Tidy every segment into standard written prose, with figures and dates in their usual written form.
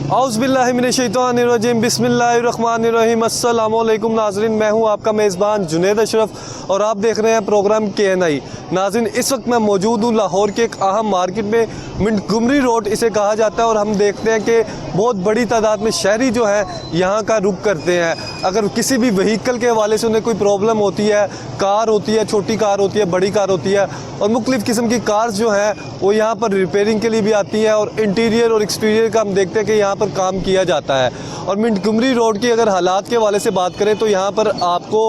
औज़ुबिल्लाहिमिनश्शैतानिर्रजीम बिस्मिल्लाहिर्रहमानिर्रहीम अस्सलामु अलैकुम नाज़रीन, मैं हूं आपका मेज़बान जुनैद अशरफ और आप देख रहे हैं प्रोग्राम KNI। नाज़रीन, इस वक्त मैं मौजूद हूं लाहौर के एक अहम मार्केट में, मिंटगोमरी रोड इसे कहा जाता है। और हम देखते हैं कि बहुत बड़ी तादाद में शहरी जो है यहाँ का रुख करते हैं। अगर किसी भी व्हीकल के हवाले से उन्हें कोई प्रॉब्लम होती है, कार होती है, छोटी कार होती है, बड़ी कार होती है, और मुख्तलिफ़ किस्म की कार्स जो हैं वो यहाँ पर रिपेयरिंग के लिए भी आती हैं। और इंटीरियर और एक्सटीरियर का हम देखते हैं कि यहाँ पर काम किया जाता है। और मिंटगोमरी रोड की अगर हालात के हवाले से बात करें तो यहाँ पर आपको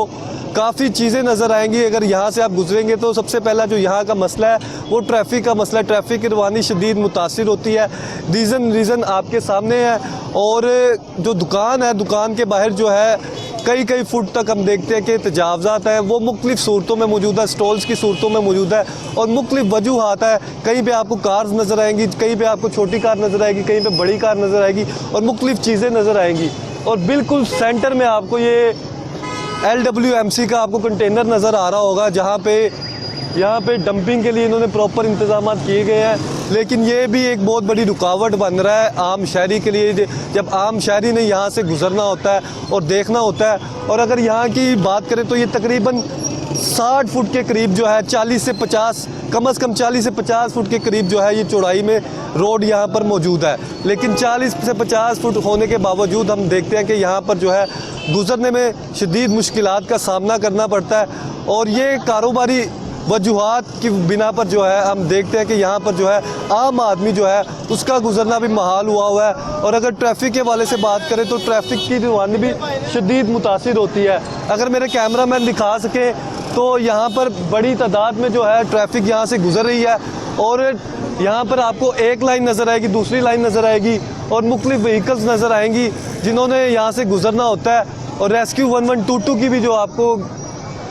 काफ़ी चीज़ें नज़र आएंगी। अगर यहाँ से आप गुजरेंगे तो सबसे पहला जो यहाँ का मसला है वो ट्रैफिक का मसला है। ट्रैफिक की रवानी शदीद मुतासिर होती है। रीज़न आपके सामने है। और जो दुकान है, दुकान के बाहर जो है कई फुट तक हम देखते हैं कि तजावज़ात हैं, वो मुख्तलिफ़ सूरतों में मौजूद है, स्टॉल्स की सूरतों में मौजूद है और मुख्तलिफ़ वजूहात है। कहीं पे आपको कार्स नज़र आएंगी, कहीं पे आपको छोटी कार नज़र आएगी, कहीं पे बड़ी कार नज़र आएगी और मुख्तलिफ़ चीज़ें नज़र आएंगी। और बिल्कुल सेंटर में आपको ये LWMC का आपको कंटेनर नज़र आ रहा होगा, जहाँ पे यहाँ पे डंपिंग के लिए इन्होंने प्रॉपर इंतजाम किए गए हैं। लेकिन ये भी एक बहुत बड़ी रुकावट बन रहा है आम शहरी के लिए, जब आम शहरी ने यहाँ से गुज़रना होता है और देखना होता है। और अगर यहाँ की बात करें तो ये तकरीबन 60 फुट के करीब जो है, 40 से 50, कम से कम 40 से 50 फुट के करीब जो है ये चौड़ाई में रोड यहाँ पर मौजूद है। लेकिन 40 से 50 फुट होने के बावजूद हम देखते हैं कि यहाँ पर जो है गुज़रने में शदीद मुश्किलात का सामना करना पड़ता है। और ये कारोबारी वजूहात की बिना पर जो है हम देखते हैं कि यहाँ पर जो है आम आदमी जो है उसका गुजरना भी महाल हुआ है। और अगर ट्रैफिक के वाले से बात करें तो ट्रैफिक की रवानी भी शदीद मुतासिर होती है। अगर मेरे कैमरा मैन दिखा सके तो यहाँ पर बड़ी तादाद में जो है ट्रैफिक यहाँ से गुजर रही है। और यहाँ पर आपको एक लाइन नज़र आएगी, दूसरी लाइन नज़र आएगी और मुख्तलिफ़ व्हीकल्स नज़र आएंगी जिन्होंने यहाँ से गुजरना होता है। और रेस्क्यू 1122 की भी जो आपको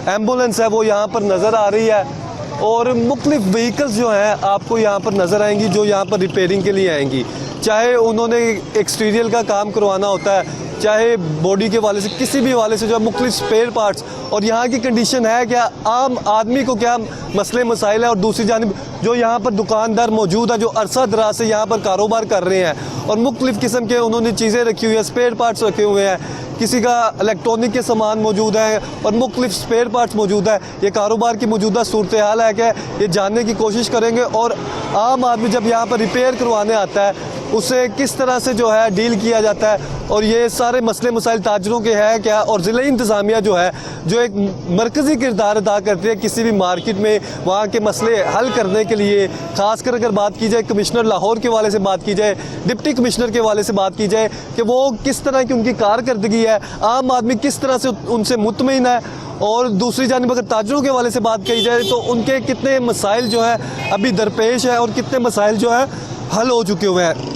एम्बुलेंस है वो यहाँ पर नज़र आ रही है। और मुख्तलिफ़ व्हीकल्स जो हैं आपको यहाँ पर नज़र आएंगी जो यहाँ पर रिपेयरिंग के लिए आएंगी, चाहे उन्होंने एक्सटीरियर का काम करवाना होता है, चाहे बॉडी के वाले से, किसी भी वाले से जो है मुख्तलिफ़ स्पेयर पार्ट्स। और यहाँ की कंडीशन है क्या, आम आदमी को क्या मसले मसाइल है। और दूसरी जानिब जो यहाँ पर दुकानदार मौजूद है जो अरसा दराज से यहाँ पर कारोबार कर रहे हैं और मुख्तलिफ़ किस्म के उन्होंने चीज़ें रखी हुई हैं, स्पेयर पार्ट्स रखे हुए हैं, किसी का इलेक्ट्रॉनिक के सामान मौजूद है और मुख्तलिफ़ स्पेयर पार्ट्स मौजूद है। ये कारोबार की मौजूदा सूरत हाल है क्या, ये जानने की कोशिश करेंगे। और आम आदमी जब यहाँ पर रिपेयर करवाने आता है उसे किस तरह से जो है डील किया जाता है और ये सारे मसले मसाइल ताजरों के हैं क्या। और ज़िला इंतज़ामिया जो है जो एक मरकज़ी किरदार अदा करती है किसी भी मार्केट में, वहाँ के मसले हल करने के लिए। ख़ासकर अगर बात की जाए कमिश्नर लाहौर के वाले से बात की जाए, डिप्टी कमिश्नर के वाले से बात की जाए कि वो किस तरह की उनकी कारकर्दगी है, आम आदमी किस तरह से उनसे मुतमईन है। और दूसरी जानिब अगर ताजरों के वाले से बात की जाए तो उनके कितने मसाइल जो है अभी दरपेश है और कितने मसाइल जो है हल हो चुके हुए हैं,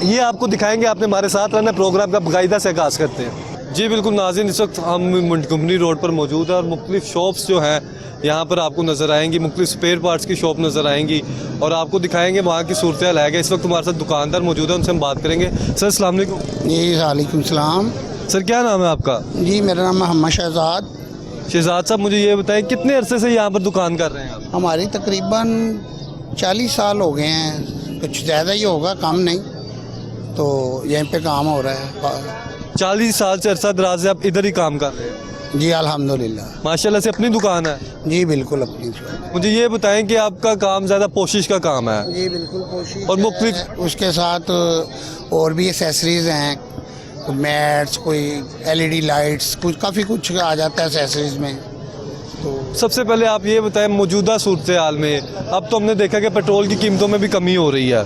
ये आपको दिखाएंगे। आपने हमारे साथ रहना, प्रोग्राम का बाकायदा से आगाज़ करते हैं। जी बिल्कुल नाज़रीन, इस वक्त हम मिंटगोमरी रोड पर मौजूद है और मुख्तलिफ़ शॉप्स जो हैं यहाँ पर आपको नज़र आएंगी, मुख्तलिफ़ स्पेयर पार्ट्स की शॉप नज़र आएंगी और आपको दिखाएंगे वहाँ की सूरत हाल है। इस वक्त हमारे साथ दुकानदार मौजूद है, उनसे हम बात करेंगे। सर अस्सलाम वालेकुम। जी वालेकुम सलाम। सर क्या नाम है आपका? जी मेरा नाम मोहम्मद शहजाद। शहजाद साहब, मुझे ये बताएं कितने अरसे से यहाँ पर दुकान कर रहे हैं आप? हमारी तकरीबन 40 साल हो गए हैं, कुछ ज़्यादा ही होगा, कम नहीं। तो यहीं पे काम हो रहा है। 40 साल से अरसा दराज से आप इधर ही काम कर रहे हैं? जी अल्हम्दुलिल्लाह। माशाल्लाह से अपनी दुकान है? जी बिल्कुल अपनी। मुझे ये बताएं कि आपका काम ज़्यादा पोशिश का काम है? जी बिल्कुल कोशिश। और मुख्तलिफ उसके साथ और भी एसेसरीज़ हैं, मैट्स, कोई LED लाइट्स, कुछ काफ़ी कुछ आ जाता है एसेसरीज़ में। तो सबसे पहले आप ये बताएं मौजूदा सूरत हाल में, अब तो हमने देखा कि पेट्रोल की कीमतों में भी कमी हो रही है,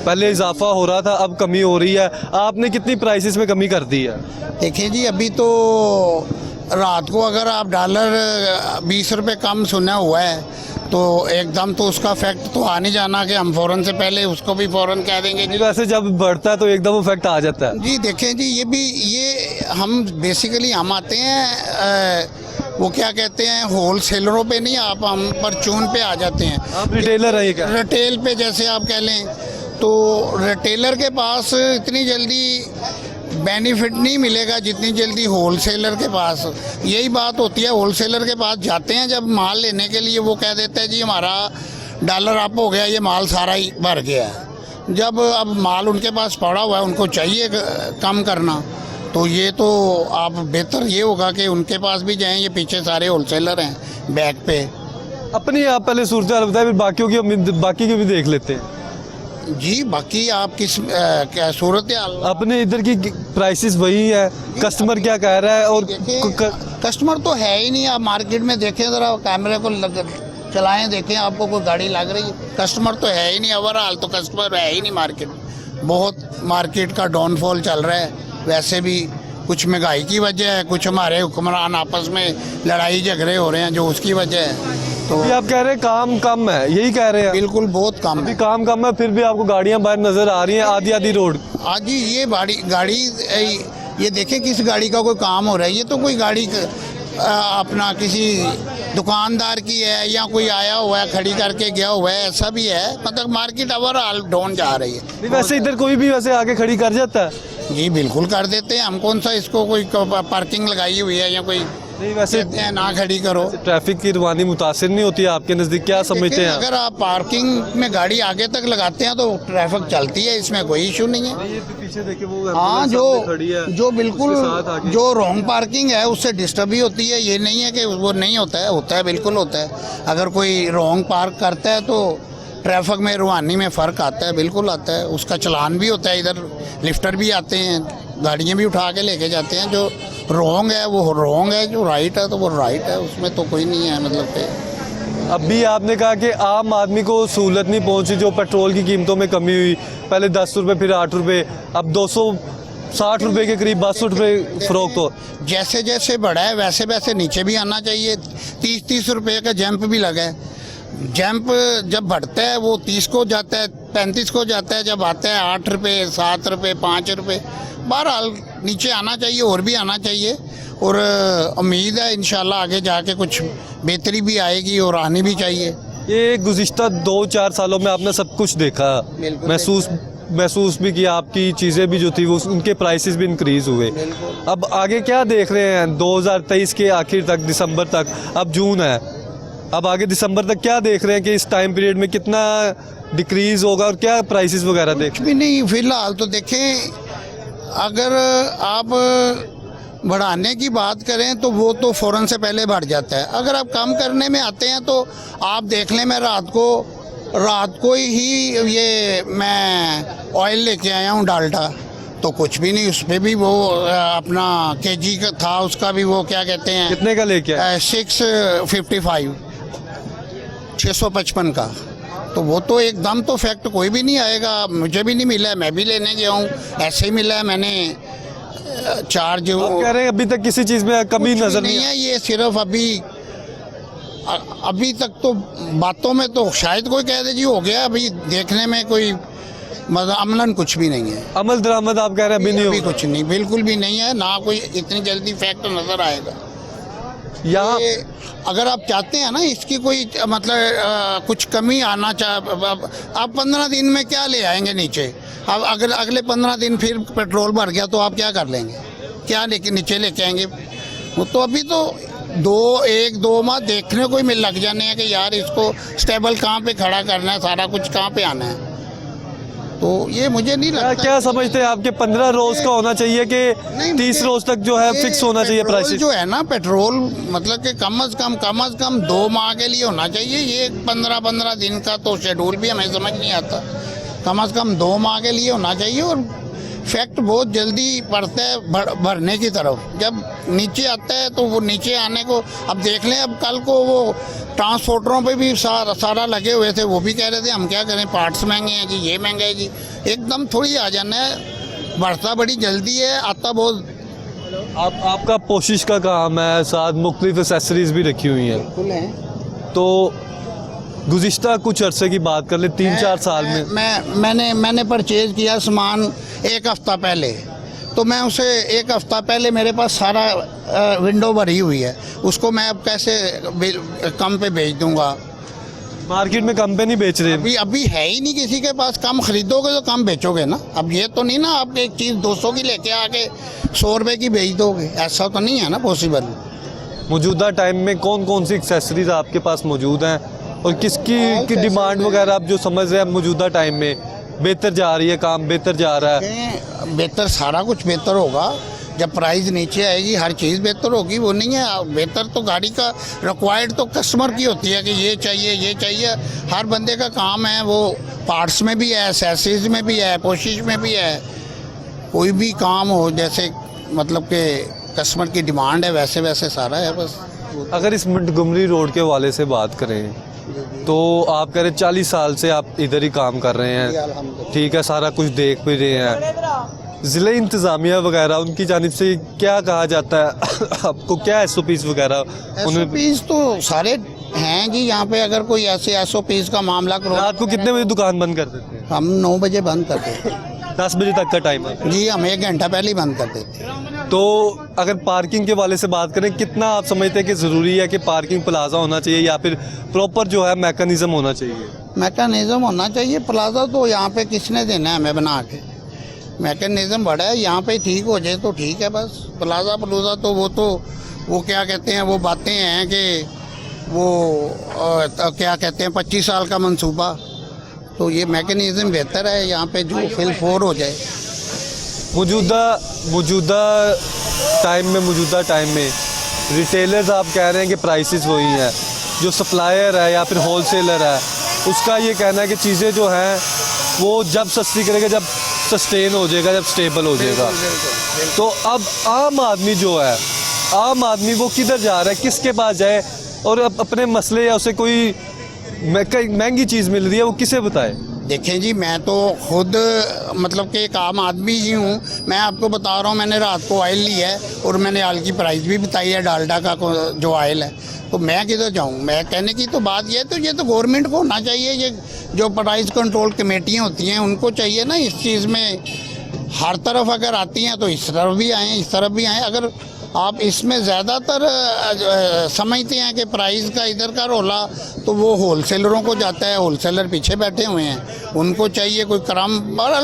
पहले इजाफा हो रहा था अब कमी हो रही है, आपने कितनी प्राइसेस में कमी कर दी है? देखिए जी, अभी तो रात को अगर आप डॉलर 20 रुपये कम सुना हुआ है तो एकदम तो उसका इफेक्ट तो आ नहीं जाना कि हम फ़ौरन से पहले उसको भी फ़ौरन कह देंगे। जी वैसे जब बढ़ता है तो एकदम इफेक्ट आ जाता है। जी देखें जी, ये हम बेसिकली हम आते हैं वो क्या कहते हैं होल सेलरों पे नहीं, आप हम परचून पे आ जाते हैं। आप रिटेलर हैं क्या? रिटेल पे जैसे आप कह लें, तो रिटेलर के पास इतनी जल्दी बेनिफिट नहीं मिलेगा जितनी जल्दी होल सेलर के पास। यही बात होती है, होल सेलर के पास जाते हैं जब माल लेने के लिए, वो कह देता है जी हमारा डॉलर अप हो गया, ये माल सारा ही भर गया है। जब अब माल उनके पास पड़ा हुआ है, उनको चाहिए कम करना, तो ये तो आप बेहतर ये होगा कि उनके पास भी जाएं। ये पीछे सारे होलसेलर हैं बैक पे। अपनी आप पहले सूरत हाल बताएं, फिर बाकी की भी देख लेते हैं। जी, बाकी आप किस क्या सूरत हाल? अपने इधर की प्राइसेस वही है, कस्टमर क्या कह रहा है? और देखिए, कस्टमर तो है ही नहीं। आप मार्केट में देखें, ज़रा कैमरे को चलाएं, देखें आपको कोई गाड़ी लग रही है, कस्टमर तो है ही नहीं। ओवरऑल तो कस्टमर है ही नहीं मार्केट में। बहुत मार्केट का डाउनफॉल चल रहा है। वैसे भी कुछ महंगाई की वजह है, कुछ हमारे हुक्मरान आपस में लड़ाई झगड़े हो रहे हैं जो उसकी वजह है। तो अभी आप कह रहे हैं काम कम है, यही कह रहे हैं? बिल्कुल बहुत कम अभी है। काम कम है, फिर भी आपको गाड़ियां बाहर नजर आ रही हैं आधी आधी रोड। आज ही ये गाड़ी ये देखें किस गाड़ी का कोई काम हो रहा है। ये तो कोई गाड़ी अपना किसी दुकानदार की है या कोई आया हुआ है खड़ी करके गया हुआ है, ऐसा भी है। मतलब मार्केट ओवरऑल डाउन जा रही है। वैसे इधर कोई भी वैसे आके खड़ी कर जाता है? जी बिल्कुल कर देते हैं। हम कौन सा इसको कोई पार्किंग लगाई हुई है या कोई नहीं, वैसे कहते हैं ना खड़ी करो। ट्रैफिक की रवानी मुतासिर नहीं होती है आपके नज़दीक? क्या समझते हैं आप? अगर आप पार्किंग में गाड़ी आगे तक लगाते हैं तो ट्रैफिक चलती है, इसमें कोई इशू नहीं है। ये पीछे देखिए वो हाँ, जो बिल्कुल आगे। जो रॉन्ग पार्किंग है उससे डिस्टर्ब ही होती है। ये नहीं है कि वो नहीं होता है बिल्कुल होता है। अगर कोई रॉन्ग पार्क करता है तो ट्रैफिक में रवानी में फ़र्क आता है, बिल्कुल आता है। उसका चलान भी होता है। इधर लिफ्टर भी आते हैं, गाड़ियाँ भी उठा के लेके जाते हैं। जो रॉन्ग है वो रॉन्ग है, जो राइट है तो वो राइट है, उसमें तो कोई नहीं है मतलब कि। अभी आपने कहा कि आम आदमी को सहूलत नहीं पहुंची, जो पेट्रोल की कीमतों में कमी हुई, पहले 10 रुपये फिर 8 रुपये, अब 260 रुपये के करीब 62 रुपये फ़रोख्त हो। जैसे जैसे बढ़ा है वैसे वैसे नीचे भी आना चाहिए। 30-30 रुपये का जंप भी लगा है। जंप जब बढ़ता है वो 30 को जाता है, 35 को जाता है, जब आता है 8 रुपये, 7 रुपये, 5 रुपये। बहरहाल नीचे आना चाहिए और भी आना चाहिए। और उम्मीद है इंशाल्लाह आगे जाके कुछ बेहतरी भी आएगी और आनी भी चाहिए। ये गुज़िश्ता 2-4 सालों में आपने सब कुछ देखा, महसूस भी किया, आपकी चीज़ें भी जो थी वो उनके प्राइसेस भी इंक्रीज़ हुए। अब आगे क्या देख रहे हैं 2023 के आखिर तक, दिसंबर तक? अब जून है, अब आगे दिसंबर तक क्या देख रहे हैं कि इस टाइम पीरियड में कितना डिक्रीज़ होगा और क्या प्राइसेस वगैरह देख? कुछ भी नहीं फिलहाल तो देखें। अगर आप बढ़ाने की बात करें तो वो तो फ़ौरन से पहले बढ़ जाता है। अगर आप कम करने में आते हैं तो आप देख लें, मैं रात को ही ये मैं ऑयल लेके आया हूँ डाल्डा, तो कुछ भी नहीं, उस पर भी वो अपना केजी का था, उसका भी वो क्या कहते हैं, कितने का लेके आए? 655 655 का। तो वो तो एकदम तो फैक्ट कोई भी नहीं आएगा। मुझे भी नहीं मिला है, मैं भी लेने गया हूँ, ऐसे ही मिला है। मैंने चार्ज कह रहे हैं अभी तक किसी चीज़ में कमी नज़र नहीं है। ये सिर्फ अभी तक तो बातों में तो शायद कोई कह दे जी हो गया, अभी देखने में कोई मतलब अमलन कुछ भी नहीं है। अमल दरामद आप कह रहे हैं अभी नहीं होगा? कुछ नहीं, बिल्कुल भी नहीं है। ना कोई इतनी जल्दी फैक्ट नज़र आएगा। यहाँ अगर आप चाहते हैं ना इसकी कोई मतलब कुछ कमी आना आप 15 दिन में क्या ले आएंगे नीचे? अब अगर अगले 15 दिन फिर पेट्रोल बढ़ गया तो आप क्या कर लेंगे? क्या लेके नीचे लेके आएंगे? वो तो अभी तो 1-2 माह देखने को ही लग जाने हैं कि यार इसको स्टेबल कहाँ पे खड़ा करना है, सारा कुछ कहाँ पे आना है। तो ये मुझे नहीं लगता। क्या समझते हैं आपके 15 रोज का होना चाहिए कि 30 रोज तक जो है फिक्स होना चाहिए प्राइस? जो है ना पेट्रोल मतलब कि कम अज कम 2 माह के लिए होना चाहिए। ये 15 दिन का तो शेड्यूल भी हमें समझ नहीं आता। कम से कम 2 माह के लिए होना चाहिए। और फैक्ट बहुत जल्दी पड़ता है भरने की तरफ। जब नीचे आता है तो वो नीचे आने को अब देख लें। अब कल को वो ट्रांसपोर्टरों पे भी सारा लगे हुए थे, वो भी कह रहे थे हम क्या करें, पार्ट्स महंगे हैं जी, ये महंगा है जी। एकदम थोड़ी आ जाना है, बढ़ता बड़ी जल्दी है, आता बहुत। आपका पोशिश का काम है, साथ मुख्तलिफ एक्सेसरीज भी रखी हुई हैं, तो गुज़िश्ता कुछ अरसे की बात कर ले 3-4 साल में मैंने परचेज किया सामान 1 हफ़्ता पहले। तो मैं उसे 1 हफ़्ता पहले मेरे पास सारा विंडो भरी हुई है, उसको मैं अब कैसे कम पे बेच दूंगा? मार्केट में कम पे नहीं बेच रहे? अभी है ही नहीं किसी के पास। कम खरीदोगे तो कम बेचोगे ना। अब ये तो नहीं ना आप एक चीज़ 200 की लेके आके 100 रुपये की बेच दोगे, ऐसा तो नहीं है ना पॉसिबल। मौजूदा टाइम में कौन कौन सी एक्सेसरीज आपके पास मौजूद हैं और किसकी डिमांड वगैरह आप जो समझ रहे हैं मौजूदा टाइम में बेहतर जा रही है, काम बेहतर जा रहा है? बेहतर सारा कुछ बेहतर होगा जब प्राइस नीचे आएगी, हर चीज़ बेहतर होगी। वो नहीं है बेहतर तो गाड़ी का रिक्वायर्ड तो कस्टमर की होती है कि ये चाहिए। हर बंदे का काम है, वो पार्ट्स में भी है, एक्सेसरीज में भी है, कोशिश में भी है। कोई भी काम हो जैसे मतलब कि कस्टमर की डिमांड है वैसे वैसे सारा है बस। अगर इस मंटगोमरी रोड के हवाले से बात करें तो आप कह रहे 40 साल से आप इधर ही काम कर रहे हैं, ठीक है, सारा कुछ देख भी रहे हैं। ज़िले इंतज़ामिया वगैरह उनकी जानिब से क्या कहा जाता है आपको, क्या SOPs वगैरह? SOPs तो सारे हैं जी यहाँ पे। अगर कोई ऐसे SOPs का मामला करो, रात को कितने बजे दुकान बंद कर देते हैं? हम 9 बजे बंद कर देते हैं। 10 बजे तक का टाइम है जी, हम 1 घंटा पहले ही बंद कर देते हैं। तो अगर पार्किंग के वाले से बात करें, कितना आप समझते हैं कि ज़रूरी है कि पार्किंग प्लाजा होना चाहिए या फिर प्रॉपर जो है मैकेनिज़्म होना चाहिए? मैकेनिज़्म होना चाहिए। प्लाजा तो यहाँ पे किसने देना है हमें बना के? मैकेनिज़्म बड़ा है, यहाँ पे ठीक हो जाए तो ठीक है बस। प्लाजा तो वो क्या कहते हैं, वो बातें हैं कि वो क्या कहते हैं 25 साल का मंसूबा। तो ये मैकेनिज़्म बेहतर है यहाँ पे जो फिल 4 हो जाए। मौजूदा टाइम में रिटेलर्स आप कह रहे हैं कि प्राइसेस वही हैं, जो सप्लायर है या फिर होलसेलर है उसका ये कहना है कि चीज़ें जो हैं वो जब सस्ती करेगा, जब सस्टेन हो जाएगा, जब स्टेबल हो जाएगा। तो अब आम आदमी वो किधर जा रहा है, किसके पास जाए और अपने मसले या उसे कोई महंगी चीज़ मिल रही है वो किसे बताए? देखें जी, मैं तो खुद मतलब कि एक आम आदमी ही हूँ। मैं आपको बता रहा हूँ, मैंने रात को ऑयल लिया है और मैंने ऑयल की प्राइस भी बताई है, डालडा का जो ऑयल है। तो मैं किधर जाऊँ? मैं कहने की तो बात ये है, तो ये तो गवर्नमेंट को होना चाहिए। ये जो प्राइस कंट्रोल कमेटियाँ होती हैं उनको चाहिए ना इस चीज़ में। हर तरफ अगर आती हैं तो इस तरफ भी आएँ, इस तरफ भी आएँ। अगर आप इसमें ज़्यादातर समझते हैं कि प्राइस का इधर का रोला, तो वो होलसेलरों को जाता है। होलसेलर पीछे बैठे हुए हैं, उनको चाहिए कोई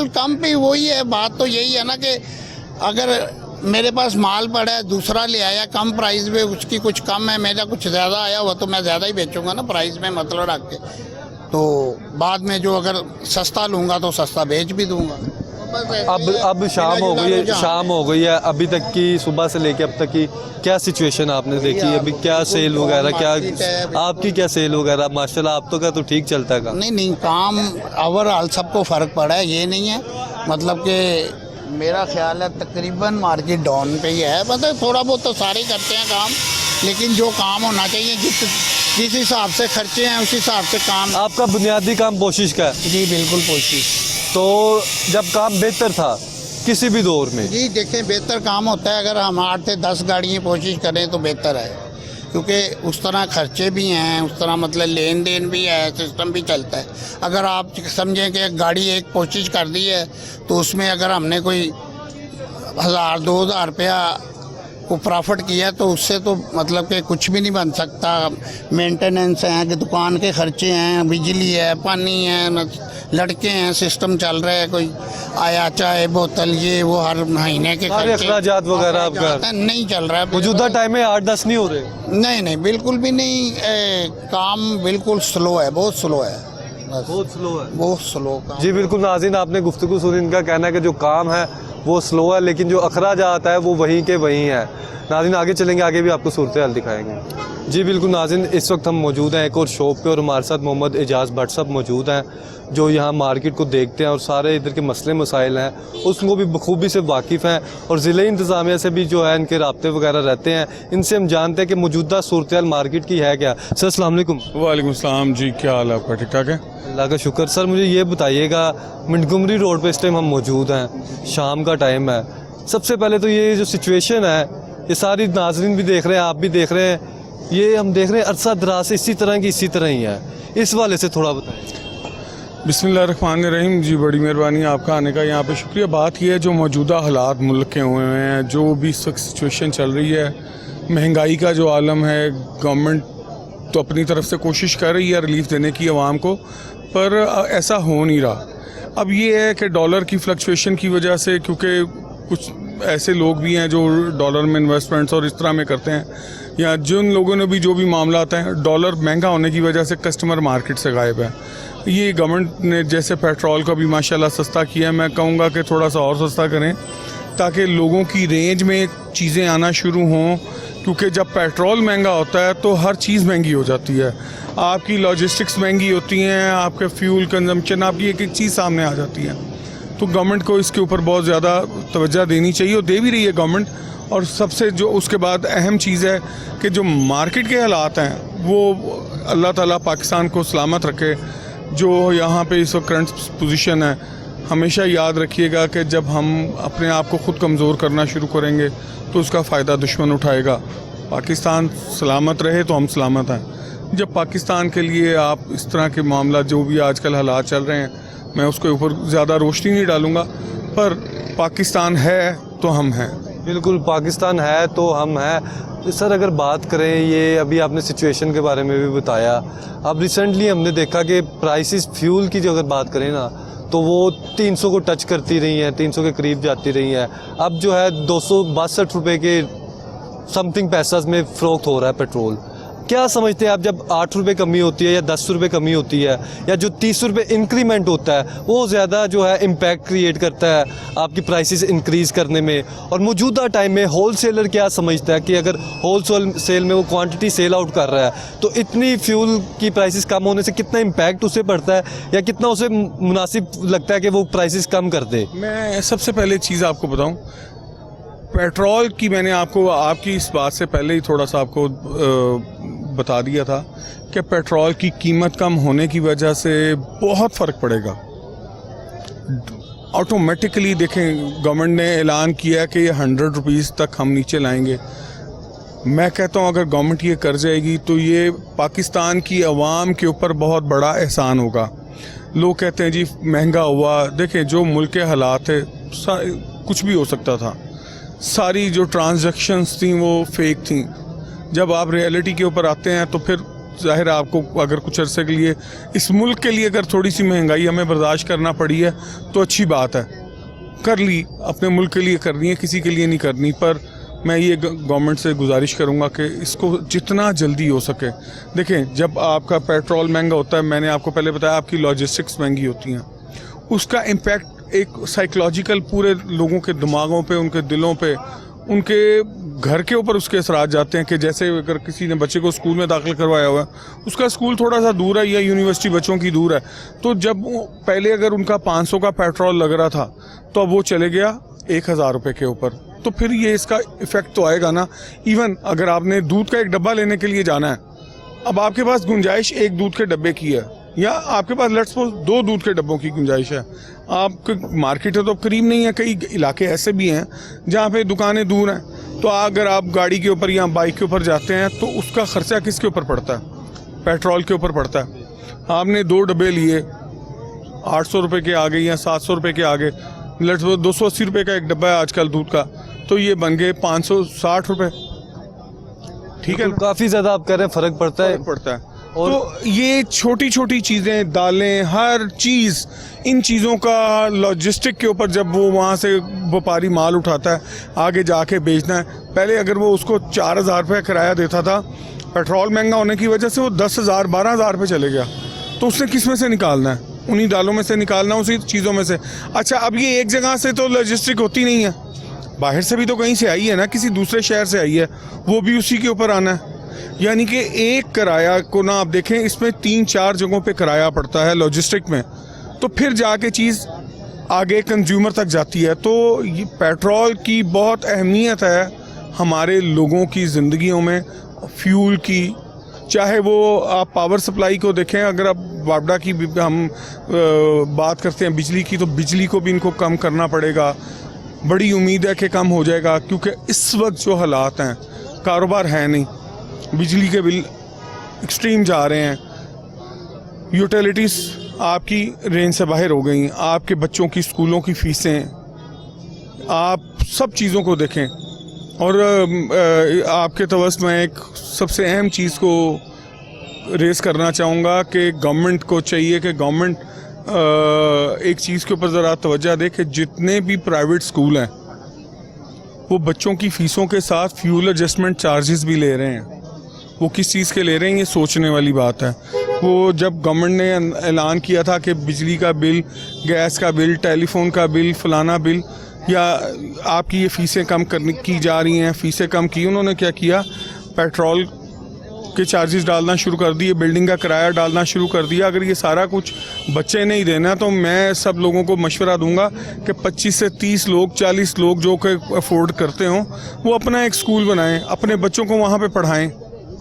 कम पे। वही है बात, तो यही है ना कि अगर मेरे पास माल पड़ा है, दूसरा ले आया कम प्राइस में, उसकी कुछ कम है, मेरा कुछ ज़्यादा आया हुआ, तो मैं ज़्यादा ही बेचूंगा ना प्राइस में मतलब रख के। तो बाद में जो अगर सस्ता लूँगा तो सस्ता बेच भी दूँगा। अब शाम हो गई है, अभी तक की सुबह से लेके अब तक की क्या सिचुएशन आपने देखी? अभी क्या सेल वगैरह, क्या आपकी क्या सेल वगैरह? माशाल्लाह आप तो क्या तो ठीक चलता है काम? नहीं, काम ओवरऑल सबको फ़र्क पड़ा है, ये नहीं है मतलब कि मेरा ख्याल है तकरीबन मार्केट डाउन पे ही है। मतलब थोड़ा बहुत तो सारे करते हैं काम, लेकिन जो काम होना चाहिए जिस हिसाब से खर्चे हैं उस हिसाब से काम। आपका बुनियादी काम कोशिश का है? जी बिल्कुल कोशिश। तो जब काम बेहतर था किसी भी दौर में? जी देखें, बेहतर काम होता है अगर हम 8 से 10 गाड़ियाँ कोशिश करें तो बेहतर है, क्योंकि उस तरह खर्चे भी हैं, उस तरह मतलब लेन देन भी है, सिस्टम भी चलता है। अगर आप समझें कि एक गाड़ी एक कोशिश कर दी है तो उसमें अगर हमने कोई 1000-2000 रुपया को प्रॉफिट किया तो उससे तो मतलब कि कुछ भी नहीं बन सकता। मेंटेनेंस है कि दुकान के खर्चे हैं, बिजली है, पानी है, लड़के हैं, सिस्टम चल रहा है, कोई आया चाय बोतल ये वो हर महीने के सारे अखराजात वगैरह आपका नहीं चल रहा है। मौजूदा टाइम में 8-10 नहीं हो रहे? नहीं बिल्कुल भी नहीं। काम बिल्कुल स्लो है, बहुत स्लो है, बहुत स्लो काम। जी बिल्कुल नाज़रीन, आपने गुफ्तगू सुनी। इनका कहना है कि जो काम है वो स्लो है, लेकिन जो अखराजात है वो वहीं के वहीं है। नाज़रीन आगे चलेंगे, आगे भी आपको सूरत हाल दिखाएंगे। जी बिल्कुल नाज़रीन, इस वक्त हम मौजूद हैं एक और शॉप पे और हमारे साथ मोहम्मद एजाज़ भट्ट साहब मौजूद हैं जो यहाँ मार्केट को देखते हैं और सारे इधर के मसले मसाइल हैं उसको भी बखूबी से वाकिफ़ हैं और ज़िले इंतज़ामिया से भी जो है इनके राब्ते वगैरह रहते हैं। इनसे हम जानते हैं कि मौजूदा सूरत हाल मार्केट की है क्या। सर अस्सलाम वालेकुम। वालेकुम सलाम जी, क्या हाल है आपका? ठीक ठाक है, अल्लाह का शुक्र। सर मुझे ये बताइएगा, मंटगोमरी रोड पे इस टाइम हम मौजूद हैं, शाम का टाइम है। सबसे पहले तो ये जो सिचुएशन है, ये सारी नाज़रीन भी देख रहे हैं, आप भी देख रहे हैं, ये हम देख रहे हैं अरसा दराज से इसी तरह ही है। इस वाले से थोड़ा बताएं। बिस्मिल्लाहिर्रहमानिर्रहीम। जी बड़ी मेहरबानी आपका आने का यहाँ पे, शुक्रिया। बात यह है जो मौजूदा हालात मुल्क के हुए हैं, जो भी इस वक्त सिचुएशन चल रही है, महंगाई का जो आलम है, गवर्नमेंट तो अपनी तरफ से कोशिश कर रही है रिलीफ देने की आवाम को, पर ऐसा हो नहीं रहा। अब ये है कि डॉलर की फ्लक्चुएशन की वजह से, क्योंकि कुछ ऐसे लोग भी हैं जो डॉलर में इन्वेस्टमेंट्स और इस तरह में करते हैं, या जिन लोगों ने भी जो भी मामला आता है, डॉलर महंगा होने की वजह से कस्टमर मार्केट से गायब है। ये गवर्नमेंट ने जैसे पेट्रोल का भी माशाल्लाह सस्ता किया है, मैं कहूँगा कि थोड़ा सा और सस्ता करें ताकि लोगों की रेंज में चीज़ें आना शुरू हों, क्योंकि जब पेट्रोल महंगा होता है तो हर चीज़ महंगी हो जाती है। आपकी लॉजिस्टिक्स महंगी होती हैं, आपके फ्यूल कंजम्पशन, आपकी एक एक चीज़ सामने आ जाती है। तो गवर्नमेंट को इसके ऊपर बहुत ज़्यादा तवज्जो देनी चाहिए और दे भी रही है गवर्नमेंट। और सबसे जो उसके बाद अहम चीज़ है कि जो मार्केट के हालात हैं वो अल्लाह ताला पाकिस्तान को सलामत रखे। जो यहाँ पे इस वक्त करंट पोजीशन है, हमेशा याद रखिएगा कि जब हम अपने आप को ख़ुद कमज़ोर करना शुरू करेंगे तो उसका फ़ायदा दुश्मन उठाएगा। पाकिस्तान सलामत रहे तो हम सलामत हैं। जब पाकिस्तान के लिए आप इस तरह के मामला जो भी आजकल हालात चल रहे हैं, मैं उसके ऊपर ज़्यादा रोशनी नहीं डालूँगा, पर पाकिस्तान है तो हम हैं। बिल्कुल, पाकिस्तान है तो हम हैं। सर अगर बात करें, ये अभी आपने सिचुएशन के बारे में भी बताया, अब रिसेंटली हमने देखा कि प्राइसेस फ्यूल की जो अगर बात करें ना तो वो 300 को टच करती रही हैं, 300 के करीब जाती रही हैं। अब जो है 262 रुपये के समथिंग पैसा में फ़रोख्त हो रहा है पेट्रोल। क्या समझते हैं आप, जब 8 रुपये कमी होती है या 10 रुपये कमी होती है या जो 30 रुपये इंक्रीमेंट होता है, वो ज़्यादा जो है इम्पैक्ट क्रिएट करता है आपकी प्राइसेस इंक्रीज़ करने में? और मौजूदा टाइम में होल सेलर क्या समझता है कि अगर होल सेल में वो क्वांटिटी सेल आउट कर रहा है तो इतनी फ्यूल की प्राइसेस कम होने से कितना इम्पैक्ट उसे पड़ता है या कितना उसे मुनासिब लगता है कि वो प्राइसेस कम कर दे? मैं सबसे पहले चीज़ आपको बताऊं, पेट्रोल की मैंने आपको आपकी इस बात से पहले ही थोड़ा सा आपको बता दिया था कि पेट्रोल की कीमत कम होने की वजह से बहुत फ़र्क पड़ेगा। ऑटोमेटिकली देखें, गवर्नमेंट ने ऐलान किया कि ये 100 रुपीज़ तक हम नीचे लाएंगे। मैं कहता हूँ अगर गवर्नमेंट ये कर जाएगी तो ये पाकिस्तान की आवाम के ऊपर बहुत बड़ा एहसान होगा। लोग कहते हैं जी महंगा हुआ, देखें जो मुल्क के हालात है कुछ भी हो सकता था। सारी जो ट्रांजैक्शंस थी वो फेक थी। जब आप रियलिटी के ऊपर आते हैं तो फिर ज़ाहिर है आपको अगर कुछ अरसे के लिए इस मुल्क के लिए अगर थोड़ी सी महंगाई हमें बर्दाश्त करना पड़ी है तो अच्छी बात है, कर ली, अपने मुल्क के लिए करनी है, किसी के लिए नहीं करनी। पर मैं ये गवर्नमेंट से गुजारिश करूँगा कि इसको जितना जल्दी हो सके, देखें जब आपका पेट्रोल महंगा होता है, मैंने आपको पहले बताया आपकी लॉजिस्टिक्स महंगी होती हैं, उसका इम्पैक्ट एक साइकोलॉजिकल पूरे लोगों के दिमागों पे, उनके दिलों पे, उनके घर के ऊपर उसके असरात जाते हैं। कि जैसे अगर किसी ने बच्चे को स्कूल में दाखिल करवाया हुआ है, उसका स्कूल थोड़ा सा दूर है या यूनिवर्सिटी बच्चों की दूर है, तो जब पहले अगर उनका 500 का पेट्रोल लग रहा था तो अब वो चले गया 1000 रुपये के ऊपर, तो फिर ये इसका इफ़ेक्ट तो आएगा ना। इवन अगर आपने दूध का एक डब्बा लेने के लिए जाना है, अब आपके पास गुंजाइश एक दूध के डब्बे की है या आपके पास लेट्स सपोज 2 दूध के डब्बों की गुंजाइश है, आपके मार्केट है तो करीब नहीं है। कई इलाके ऐसे भी हैं जहाँ पे दुकानें दूर हैं, तो अगर आप गाड़ी के ऊपर या बाइक के ऊपर जाते हैं तो उसका खर्चा किसके ऊपर पड़ता है? पेट्रोल के ऊपर पड़ता है। आपने 2 डब्बे लिए 800 रुपये के आगे या 700 रुपये के आगे, लेट्स सपोज 280 रुपये का एक डब्बा है आजकल दूध का, तो ये बन गए 560 रुपये। ठीक है, काफ़ी ज़्यादा आप कह रहे हैं फ़र्क पड़ता है। और तो ये छोटी छोटी चीज़ें, दालें, हर चीज़, इन चीज़ों का लॉजिस्टिक के ऊपर जब वो वहाँ से व्यापारी माल उठाता है आगे जाके बेचना है, पहले अगर वो उसको 4000 रुपये किराया देता था, पेट्रोल महंगा होने की वजह से वो 10,000 12,000 रुपये चले गया, तो उसने किस में से निकालना है? उन्हीं दालों में से निकालना, उसी चीज़ों में से। अच्छा, अब ये एक जगह से तो लॉजिस्टिक होती नहीं है, बाहर से भी तो कहीं से आई है ना, किसी दूसरे शहर से आई है, वो भी उसी के ऊपर आना है। यानी कि एक किराया को ना आप देखें, इसमें 3-4 जगहों पे किराया पड़ता है लॉजिस्टिक में, तो फिर जाके चीज़ आगे कंज्यूमर तक जाती है। तो ये पेट्रोल की बहुत अहमियत है हमारे लोगों की ज़िंदगियों में, फ्यूल की, चाहे वो आप पावर सप्लाई को देखें, अगर आप वापडा की हम बात करते हैं बिजली की, तो बिजली को भी इनको कम करना पड़ेगा। बड़ी उम्मीद है कि कम हो जाएगा, क्योंकि इस वक्त जो हालात हैं, कारोबार है नहीं, बिजली के बिल एक्सट्रीम जा रहे हैं, यूटिलिटीज़ आपकी रेंज से बाहर हो गई, आपके बच्चों की स्कूलों की फ़ीसें, आप सब चीज़ों को देखें। और आपके तवस्त मैं एक सबसे अहम चीज़ को रेस करना चाहूँगा कि गवर्नमेंट को चाहिए कि गवर्नमेंट एक चीज़ के ऊपर ज़रा तवज्जो दे कि जितने भी प्राइवेट स्कूल हैं वो बच्चों की फ़ीसों के साथ फ्यूल एडजस्टमेंट चार्जेस भी ले रहे हैं। वो किस चीज़ के ले रहे हैं, ये सोचने वाली बात है। वो जब गवर्नमेंट ने ऐलान किया था कि बिजली का बिल, गैस का बिल, टेलीफोन का बिल, फलाना बिल, या आपकी ये फ़ीसें कम करने की जा रही हैं, फ़ीसें कम की, उन्होंने क्या किया, पेट्रोल के चार्जेस डालना शुरू कर दिए, बिल्डिंग का किराया डालना शुरू कर दिया। अगर ये सारा कुछ बच्चे नहीं देना तो मैं सब लोगों को मशवरा दूंगा कि 25 से 30 लोग, 40 लोग जो कि अफोर्ड करते हों, वो अपना एक स्कूल बनाएं, अपने बच्चों को वहाँ पे पढ़ाएं।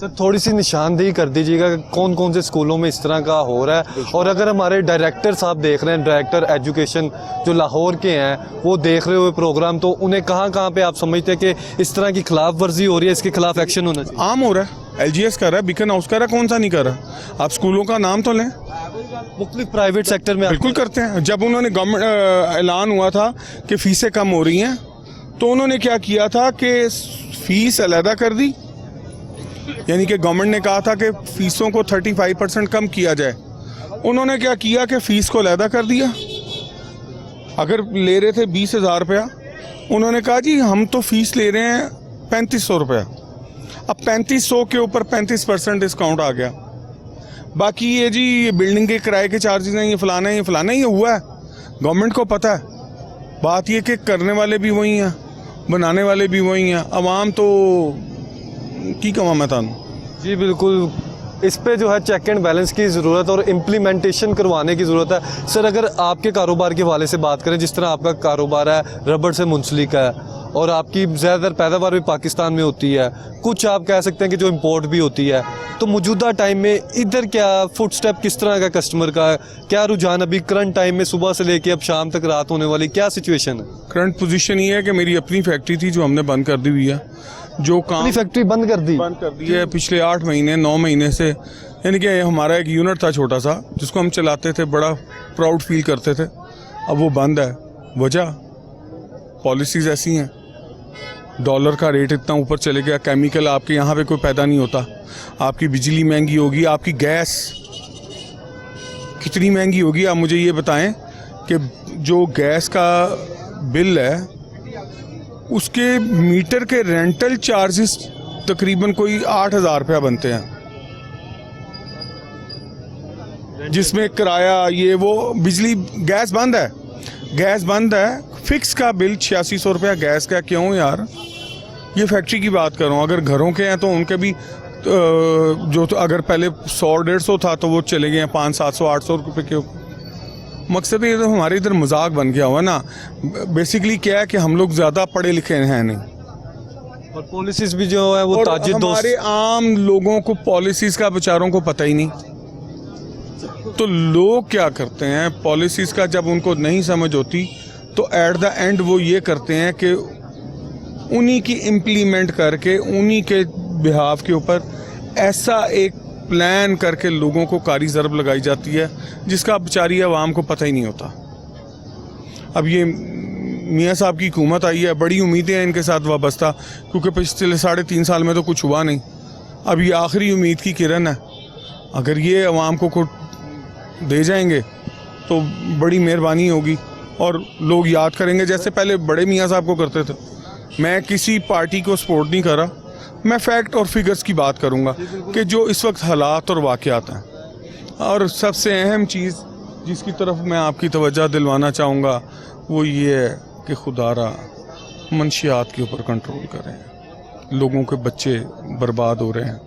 सर थोड़ी सी निशानदेही कर दीजिएगा कि कौन कौन से स्कूलों में इस तरह का हो रहा है, और अगर हमारे डायरेक्टर साहब देख रहे हैं, डायरेक्टर एजुकेशन जो लाहौर के हैं, वो देख रहे हुए प्रोग्राम, तो उन्हें कहाँ कहाँ पे आप समझते हैं कि इस तरह की खिलाफ वर्जी हो रही है, इसके खिलाफ एक्शन होना चाहिए? आम हो रहा है, LGS कर रहा है, बीकन हाउस कर रहा है, कौन सा नहीं कर रहा? आप स्कूलों का नाम तो लें। मुख्तलिफ प्राइवेट सेक्टर में बिल्कुल करते हैं। जब उन्होंने गवर्नमेंट ऐलान हुआ था कि फ़ीसें कम हो रही हैं, तो उन्होंने क्या किया था कि फ़ीस अलहदा कर दी, यानी कि गवर्नमेंट ने कहा था कि फ़ीसों को 35% कम किया जाए। उन्होंने क्या किया कि फ़ीस को अलहदा कर दिया। अगर ले रहे थे 20,000 रुपया, उन्होंने कहा जी हम तो फ़ीस ले रहे हैं 3500 रुपया। अब 3500 के ऊपर 35% डिस्काउंट आ गया। बाकी ये जी ये बिल्डिंग के किराए के चार्जेस हैं, ये फलाना है, ये फलाना है, ये हुआ है, गवर्नमेंट को पता है। बात ये कि करने वाले भी वही हैं, बनाने वाले भी वही हैं, अवाम तो की कमा मैं तानू। जी बिल्कुल, इस पे जो है चेक एंड बैलेंस की ज़रूरत और इम्प्लीमेंटेशन करवाने की ज़रूरत है। सर अगर आपके कारोबार के हवाले से बात करें, जिस तरह आपका कारोबार है रबड़ से मुंसलिक है और आपकी ज़्यादातर पैदावार भी पाकिस्तान में होती है, कुछ आप कह सकते हैं कि जो इम्पोर्ट भी होती है, तो मौजूदा टाइम में इधर क्या फुट स्टेप किस तरह का कस्टमर का है, क्या रुझान अभी करंट टाइम में सुबह से लेके अब शाम तक रात होने वाली क्या सिचुएशन है? करंट पोजीशन ये है कि मेरी अपनी फैक्ट्री थी जो हमने बंद कर दी हुई है, जो काम अपनी फैक्ट्री बंद कर दी है पिछले 8 महीने 9 महीने से। यानी कि हमारा एक यूनिट था छोटा सा जिसको हम चलाते थे, बड़ा प्राउड फील करते थे, अब वो बंद है। वजह पॉलिसीज़ ऐसी हैं, डॉलर का रेट इतना ऊपर चले गया, केमिकल आपके यहाँ पे कोई पैदा नहीं होता, आपकी बिजली महंगी होगी, आपकी गैस कितनी महंगी होगी। आप मुझे ये बताएं कि जो गैस का बिल है उसके मीटर के रेंटल चार्जेस तकरीबन कोई 8,000 रुपया बनते हैं, जिसमें किराया ये वो, बिजली गैस बंद है, गैस बंद है, फिक्स का बिल 8600 रुपया गैस का। क्यों यार, ये फैक्ट्री की बात कर रहा हूँ। अगर घरों के हैं तो उनके भी जो तो अगर पहले 100-150 था तो वो चले गए हैं 500-700-800 रुपये के। मकसद ये तो हमारे इधर मजाक बन गया हुआ ना। बेसिकली क्या है कि हम लोग ज़्यादा पढ़े लिखे हैं नहीं, और पॉलिसीज भी जो है वो ताजिद दोस्त, हमारे आम लोगों को पॉलिसीज़ का बेचारों को पता ही नहीं। तो लोग क्या करते हैं, पॉलिसीज़ का जब उनको नहीं समझ होती तो एट द एंड वो ये करते हैं कि उन्हीं की इम्प्लीमेंट करके उन्हीं के बिहाफ के ऊपर ऐसा एक प्लान करके लोगों को कारी ज़रब लगाई जाती है जिसका बेचारी आवाम को पता ही नहीं होता। अब ये मियाँ साहब की हुकूमत आई है, बड़ी उम्मीदें हैं इनके साथ वाबस्ता, क्योंकि पिछले 3.5 साल में तो कुछ हुआ नहीं। अब ये आखिरी उम्मीद की किरण है, अगर ये आवाम को कुछ दे जाएंगे तो बड़ी मेहरबानी होगी और लोग याद करेंगे जैसे पहले बड़े मियाँ साहब को करते थे। मैं किसी पार्टी को सपोर्ट नहीं कर रहा, मैं फैक्ट और फिगर्स की बात करूंगा कि जो इस वक्त हालात और वाक़यात हैं। और सबसे अहम चीज़ जिसकी तरफ मैं आपकी तवज्जो दिलवाना चाहूँगा वो ये है कि खुदारा मंशियात के ऊपर कंट्रोल करें। लोगों के बच्चे बर्बाद हो रहे हैं।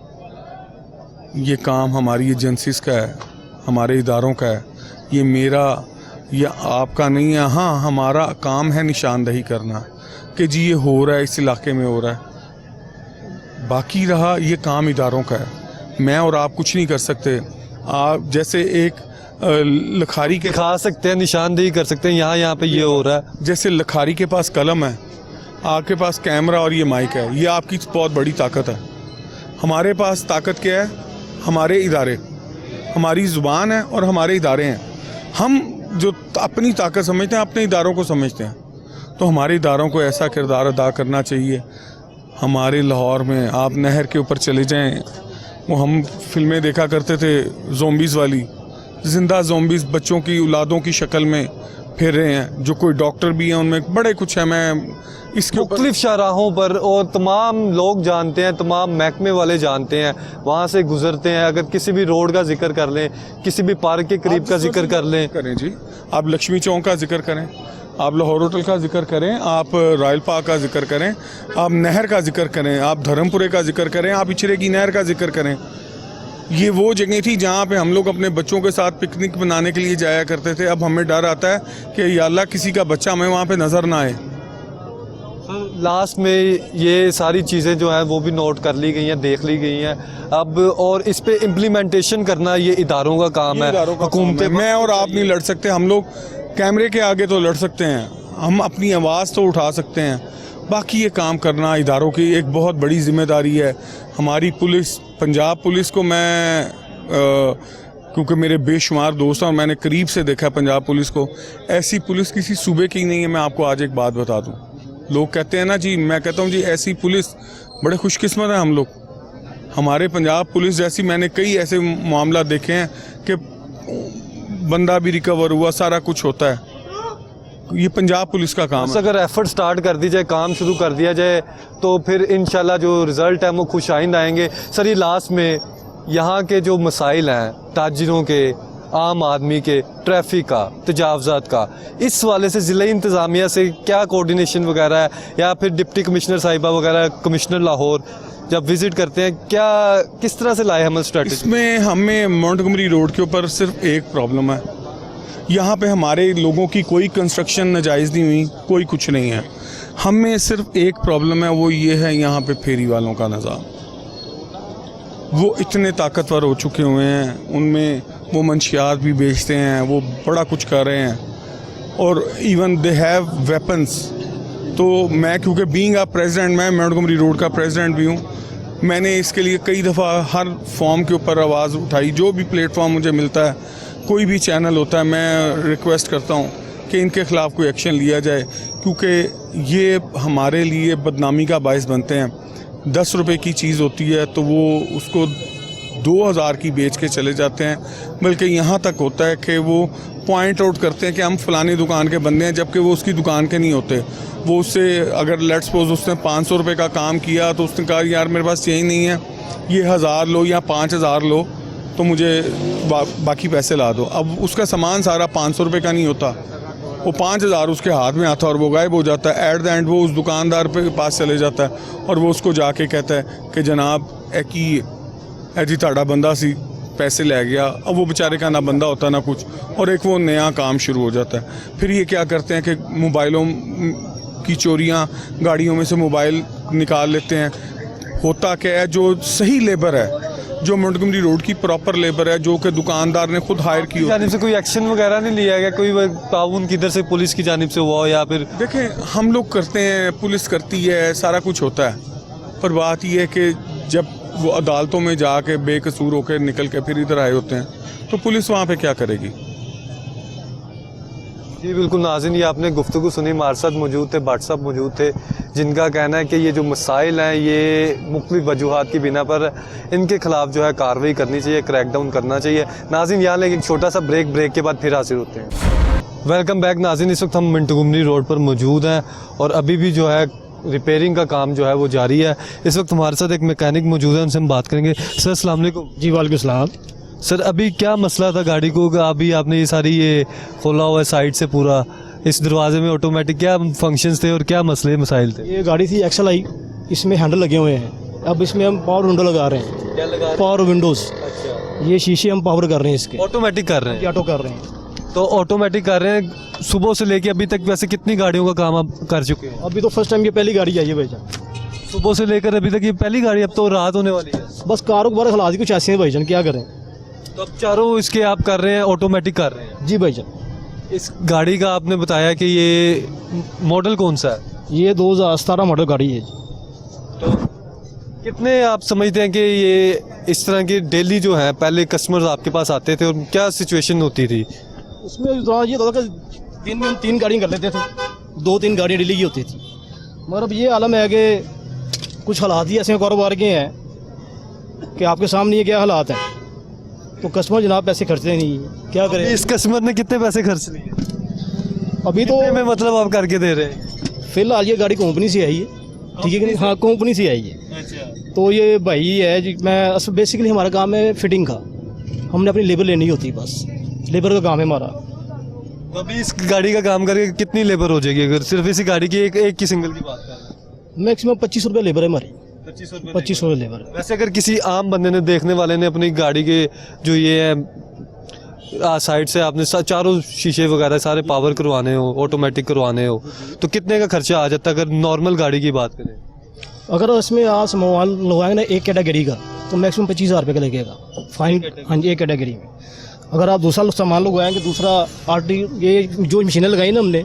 ये काम हमारी एजेंसीज का है, हमारे इदारों का है, ये मेरा या आपका नहीं है। हाँ, हमारा काम है निशानदही करना कि जी ये हो रहा है, इस इलाके में हो रहा है। बाकी रहा ये काम इदारों का है, मैं और आप कुछ नहीं कर सकते। आप जैसे एक लखारी के खा सकते हैं, निशानदेही कर सकते हैं, यहाँ पे ये हो रहा है। जैसे लखारी के पास कलम है, आपके पास कैमरा और ये माइक है, ये आपकी बहुत बड़ी ताकत है। हमारे पास ताकत क्या है, हमारे इदारे, हमारी ज़ुबान है और हमारे इदारे हैं। हम जो अपनी ताकत समझते हैं अपने इदारों को समझते हैं, तो हमारे इदारों को ऐसा किरदार अदा करना चाहिए। हमारे लाहौर में आप नहर के ऊपर चले जाएं, वो हम फिल्में देखा करते थे ज़ोंबीज़ वाली, ज़िंदा ज़ोंबीज़ बच्चों की औलादों की शक्ल में फिर रहे हैं, जो कोई डॉक्टर भी हैं उनमें बड़े कुछ है। मैं इसके ऊपर मुख्तलिफ शाहराहों पर और तमाम लोग जानते हैं, तमाम महकमे वाले जानते हैं, वहाँ से गुजरते हैं। अगर किसी भी रोड का जिक्र कर लें, किसी भी पार्क के करीब का जिक्र कर लें, करें जी, आप लक्ष्मी चौक का जिक्र करें, आप लाहौर होटल का जिक्र करें, आप रॉयल पार्क का जिक्र करें, आप नहर का जिक्र करें, आप धर्मपुरे का जिक्र करें, आप इचरे की नहर का जिक्र करें। ये वो जगह थी जहाँ पे हम लोग अपने बच्चों के साथ पिकनिक मनाने के लिए जाया करते थे। अब हमें डर आता है कि या अल्लाह किसी का बच्चा हमें वहाँ पे नज़र ना आए। लास्ट में ये सारी चीज़ें जो हैं वो भी नोट कर ली गई हैं, देख ली गई हैं। अब और इस पे इम्प्लीमेंटेशन करना ये इदारों का काम है, हुकूमतें। मैं और आप नहीं लड़ सकते, हम लोग कैमरे के आगे तो लड़ सकते हैं, हम अपनी आवाज़ तो उठा सकते हैं, बाकी ये काम करना इदारों की एक बहुत बड़ी जिम्मेदारी है। हमारी पुलिस, पंजाब पुलिस को मैं क्योंकि मेरे बेशुमार दोस्त हैं और मैंने करीब से देखा है पंजाब पुलिस को, ऐसी पुलिस किसी सूबे की नहीं है। मैं आपको आज एक बात बता दूं, लोग कहते हैं ना जी, मैं कहता हूं जी ऐसी पुलिस, बड़े खुशकिस्मत हैं हम लोग। हमारे पंजाब पुलिस जैसी मैंने कई ऐसे मामला देखे हैं कि बंदा भी रिकवर हुआ, सारा कुछ होता है। ये पंजाब पुलिस का काम बस है। अगर एफर्ट स्टार्ट कर दी जाए, काम शुरू कर दिया जाए, तो फिर इंशाल्लाह जो रिज़ल्ट है वो खुश आइंद आएंगे। सर, ये लास्ट में यहाँ के जो मसाइल हैं, ताजिरों के, आम आदमी के, ट्रैफिक का, तजावज़ात का, इस वाले से ज़िला इंतज़ामिया से क्या कोऑर्डिनेशन वगैरह है, या फिर डिप्टी कमिश्नर साहिबा वगैरह, कमिश्नर लाहौर जब विज़िट करते हैं, क्या किस तरह से लाए हमल स्ट्रेटजी? इसमें हमें मोंटगोमरी रोड के ऊपर सिर्फ एक प्रॉब्लम है, यहाँ पे हमारे लोगों की कोई कंस्ट्रक्शन नाजायज़ नहीं हुई, कोई कुछ नहीं है। हमें सिर्फ एक प्रॉब्लम है, वो ये है यहाँ पे फेरी वालों का निज़ाम। वो इतने ताकतवर हो चुके हुए हैं, उनमें वो मंशियात भी बेचते हैं, वो बड़ा कुछ कर रहे हैं, और इवन दे हैव वेपन्स। तो मैं क्योंकि बीइंग अ प्रेसिडेंट, मैं मोंटगोमरी रोड का प्रेसिडेंट भी हूँ, मैंने इसके लिए कई दफ़ा हर फॉर्म के ऊपर आवाज़ उठाई। जो भी प्लेटफॉर्म मुझे मिलता है, कोई भी चैनल होता है, मैं रिक्वेस्ट करता हूँ कि इनके ख़िलाफ़ कोई एक्शन लिया जाए, क्योंकि ये हमारे लिए बदनामी का बायस बनते हैं। 10 रुपए की चीज़ होती है तो वो उसको 2000 की बेच के चले जाते हैं। बल्कि यहाँ तक होता है कि वो पॉइंट आउट करते हैं कि हम फ़लानी दुकान के बंदे हैं, जबकि वो उसकी दुकान के नहीं होते। वो उससे अगर लेट्स सपोज उसने 500 रुपये का काम किया तो उसने कहा यार मेरे पास यही नहीं है, ये 1000 लो या 5000 लो तो मुझे बाकी पैसे ला दो। अब उसका सामान सारा 500 रुपये का नहीं होता, वो 5000 उसके हाथ में आता है और वो गायब हो जाता है। एट द एंड वो उस दुकानदार के पास चले जाता है और वो उसको जाके कहता है कि जनाब जी ताड़ा बंदा सी पैसे ले गया। अब वो बेचारे का ना बंदा होता ना कुछ, और एक वो नया काम शुरू हो जाता है। फिर ये क्या करते हैं कि मोबाइलों की चोरियां, गाड़ियों में से मोबाइल निकाल लेते हैं। होता क्या है, जो सही लेबर है, जो मोंटगोमरी रोड की प्रॉपर लेबर है, जो कि दुकानदार ने खुद हायर की, जानिब से कोई एक्शन वगैरह नहीं लिया गया, कोई ताउन किधर से पुलिस की जानिब से हुआ हो, या फिर? देखें, हम लोग करते हैं, पुलिस करती है, सारा कुछ होता है, पर बात यह है कि जब वो अदालतों में जाके बेकसूर होकर निकल के फिर इधर आए होते हैं तो पुलिस वहाँ पे क्या करेगी? जी बिल्कुल नाज़रीन, ये आपने गुफ्तगू सुनी। हमारे साथ मौजूद थे, भट्ट साहब मौजूद थे, जिनका कहना है कि ये जो मसाइल हैं ये मुख्तलिफ वजूहात की बिना पर इनके ख़िलाफ़ जो है कार्रवाई करनी चाहिए, क्रैकडाउन करना चाहिए। नाज़रीन, यहाँ लेकिन एक छोटा सा ब्रेक के बाद फिर हाजिर होते हैं। वेलकम बैक नाज़रीन, इस वक्त हम मोंटगोमरी रोड पर मौजूद हैं और अभी भी जो है रिपेयरिंग का काम जो है वो जारी है। इस वक्त हमारे साथ एक मैकेनिक मौजूद है, उनसे हम बात करेंगे। सर अस्सलाम वालेकुम। जी वालेकुम सलाम। सर, अभी क्या मसला था गाड़ी को? अभी आपने ये सारी ये खोला हुआ है साइड से पूरा, इस दरवाजे में ऑटोमेटिक क्या फंक्शंस थे और क्या मसले मसाइल थे? ये गाड़ी थी एक्सल आई, इसमें हैंडल लगे हुए हैं। अब इसमें हम पावर विंडो लगा रहे हैं। क्या लगा? Power Windows. अच्छा, ये शीशे हम पावर कर रहे हैं इसके, ऑटोमेटिक कर रहे हैं? ऑटो कर रहे हैं। तो ऑटोमेटिक कर रहे हैं। सुबह से लेके अभी तक वैसे कितनी गाड़ियों का काम आप कर चुके हैं? अभी तो फर्स्ट टाइम ये पहली गाड़ी आई है भाईजान। सुबह से लेकर अभी तक ये पहली गाड़ी, अब तो रात होने वाली है। बस कारोबार हालात ही कुछ ऐसे हैं भाईजान, क्या करें। तो अब चारों इसके आप कर रहे हैं, ऑटोमेटिक कर रहे हैं? जी भाईजान। इस गाड़ी का आपने बताया कि ये मॉडल कौन सा है? ये 2017 मॉडल गाड़ी है। तो कितने आप समझते हैं कि ये इस तरह की डेली जो है, पहले कस्टमर्स आपके पास आते थे और क्या सिचुएशन होती थी? उसमें ये था कि दिन में हम 3 गाड़ियाँ कर लेते थे, 2-3 गाड़ियाँ डेली की होती थी। मगर अब ये आलम है कि कुछ हालात ही ऐसे कारोबार के हैं कि आपके सामने ये क्या हालात हैं, तो कस्टमर जनाब पैसे खर्चते नहीं, क्या करें। इस कस्टमर ने कितने पैसे खर्च लिए? अभी तो में मतलब आप करके दे रहे हैं? फिलहाल ये गाड़ी कंपनी से आई है, ठीक है कि नहीं? हाँ, कंपनी से आई है। अच्छा। तो ये भाई है जी, मैं बेसिकली हमारा काम है फिटिंग का, हमने अपनी लेबर लेनी होती है, बस लेबर का काम है हमारा। तो अभी इस गाड़ी का काम करके कितनी लेबर हो जाएगी अगर सिर्फ इसी गाड़ी की एक की सिंगल की बात कर रहे हैं? मैक्सिमम 25 रुपये लेबर है हमारी, 25 रुपये 25 रुपये लेबर है। वैसे अगर किसी आम बंदे ने देखने वाले ने अपनी गाड़ी के जो ये है साइड से आपने चारों शीशे वगैरह सारे पावर करवाने हो, ऑटोमेटिक करवाने हो, तो कितने का खर्चा आ जाता है अगर नॉर्मल गाड़ी की बात करें? अगर इसमें आप सामान लगवाएंगे ना एक कैटेगरी का तो मैक्सिमम 25,000 रुपये का लगेगा फाइन। हाँ जी, एक कैटेगरी में। अगर आप दूसरा सामान लगवाएंगे, दूसरा ये जो मशीनें लगाई ना हमने,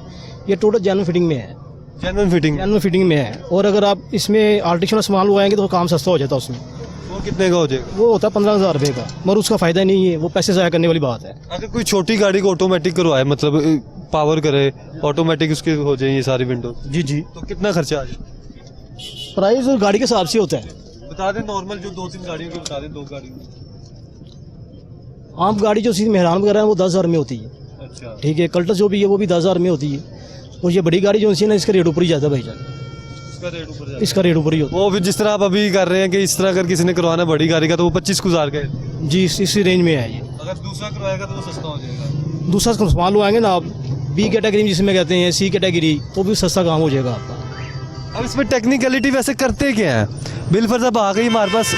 ये टोटल जेन्युइन फिटिंग में है, जेन्युइन फिटिंग में है। और अगर आप इसमें आर्टिफिशियल सामान लगवाएंगे तो काम सस्ता हो जाता है उसमें। वो कितने का हो जाएगा? वो होता है 15,000 रुपये का, मगर उसका फ़ायदा नहीं है, वो पैसे ज़ाया करने वाली बात है। अगर कोई छोटी गाड़ी को ऑटोमेटिक करवाए, मतलब पावर करे, ऑटोमेटिक उसके हो जाए ये सारी विंडो, जी जी, तो कितना खर्चा आ जाए? प्राइस गाड़ी के हिसाब से होता है। बता दें नॉर्मल जो 2-3 गाड़ियों की बता दें, 2 गाड़ी। आम गाड़ी जो सीधी मेहरान वगैरह है वो 10,000 में होती है, अच्छा। ठीक है। कल्टस जो भी है वो भी 10,000 में होती है। और ये बड़ी गाड़ी जो है ना, इसका रेट ऊपर ही जाता है भाईजान, इसका रेट ऊपर जाता है। इसका रेट ऊपर ही होता वो भी जिस तरह आप अभी कर रहे हैं कि इस तरह अगर किसी ने करवाना बड़ी गाड़ी का तो वो 25,000 का है। है जी, इसी रेंज में है ये। अगर दूसरा करवाएगा तो वो सस्ता हो जाएगा। दूसरा सामान लगवाएंगे ना आप बी कैटेगरी में जिसमें कहते हैं, सी कैटेगरी, तो भी सस्ता काम हो जाएगा आपका। अब इसमें टेक्निकलिटी वैसे करते क्या है? बिल फर्ज आ गई हमारे पास,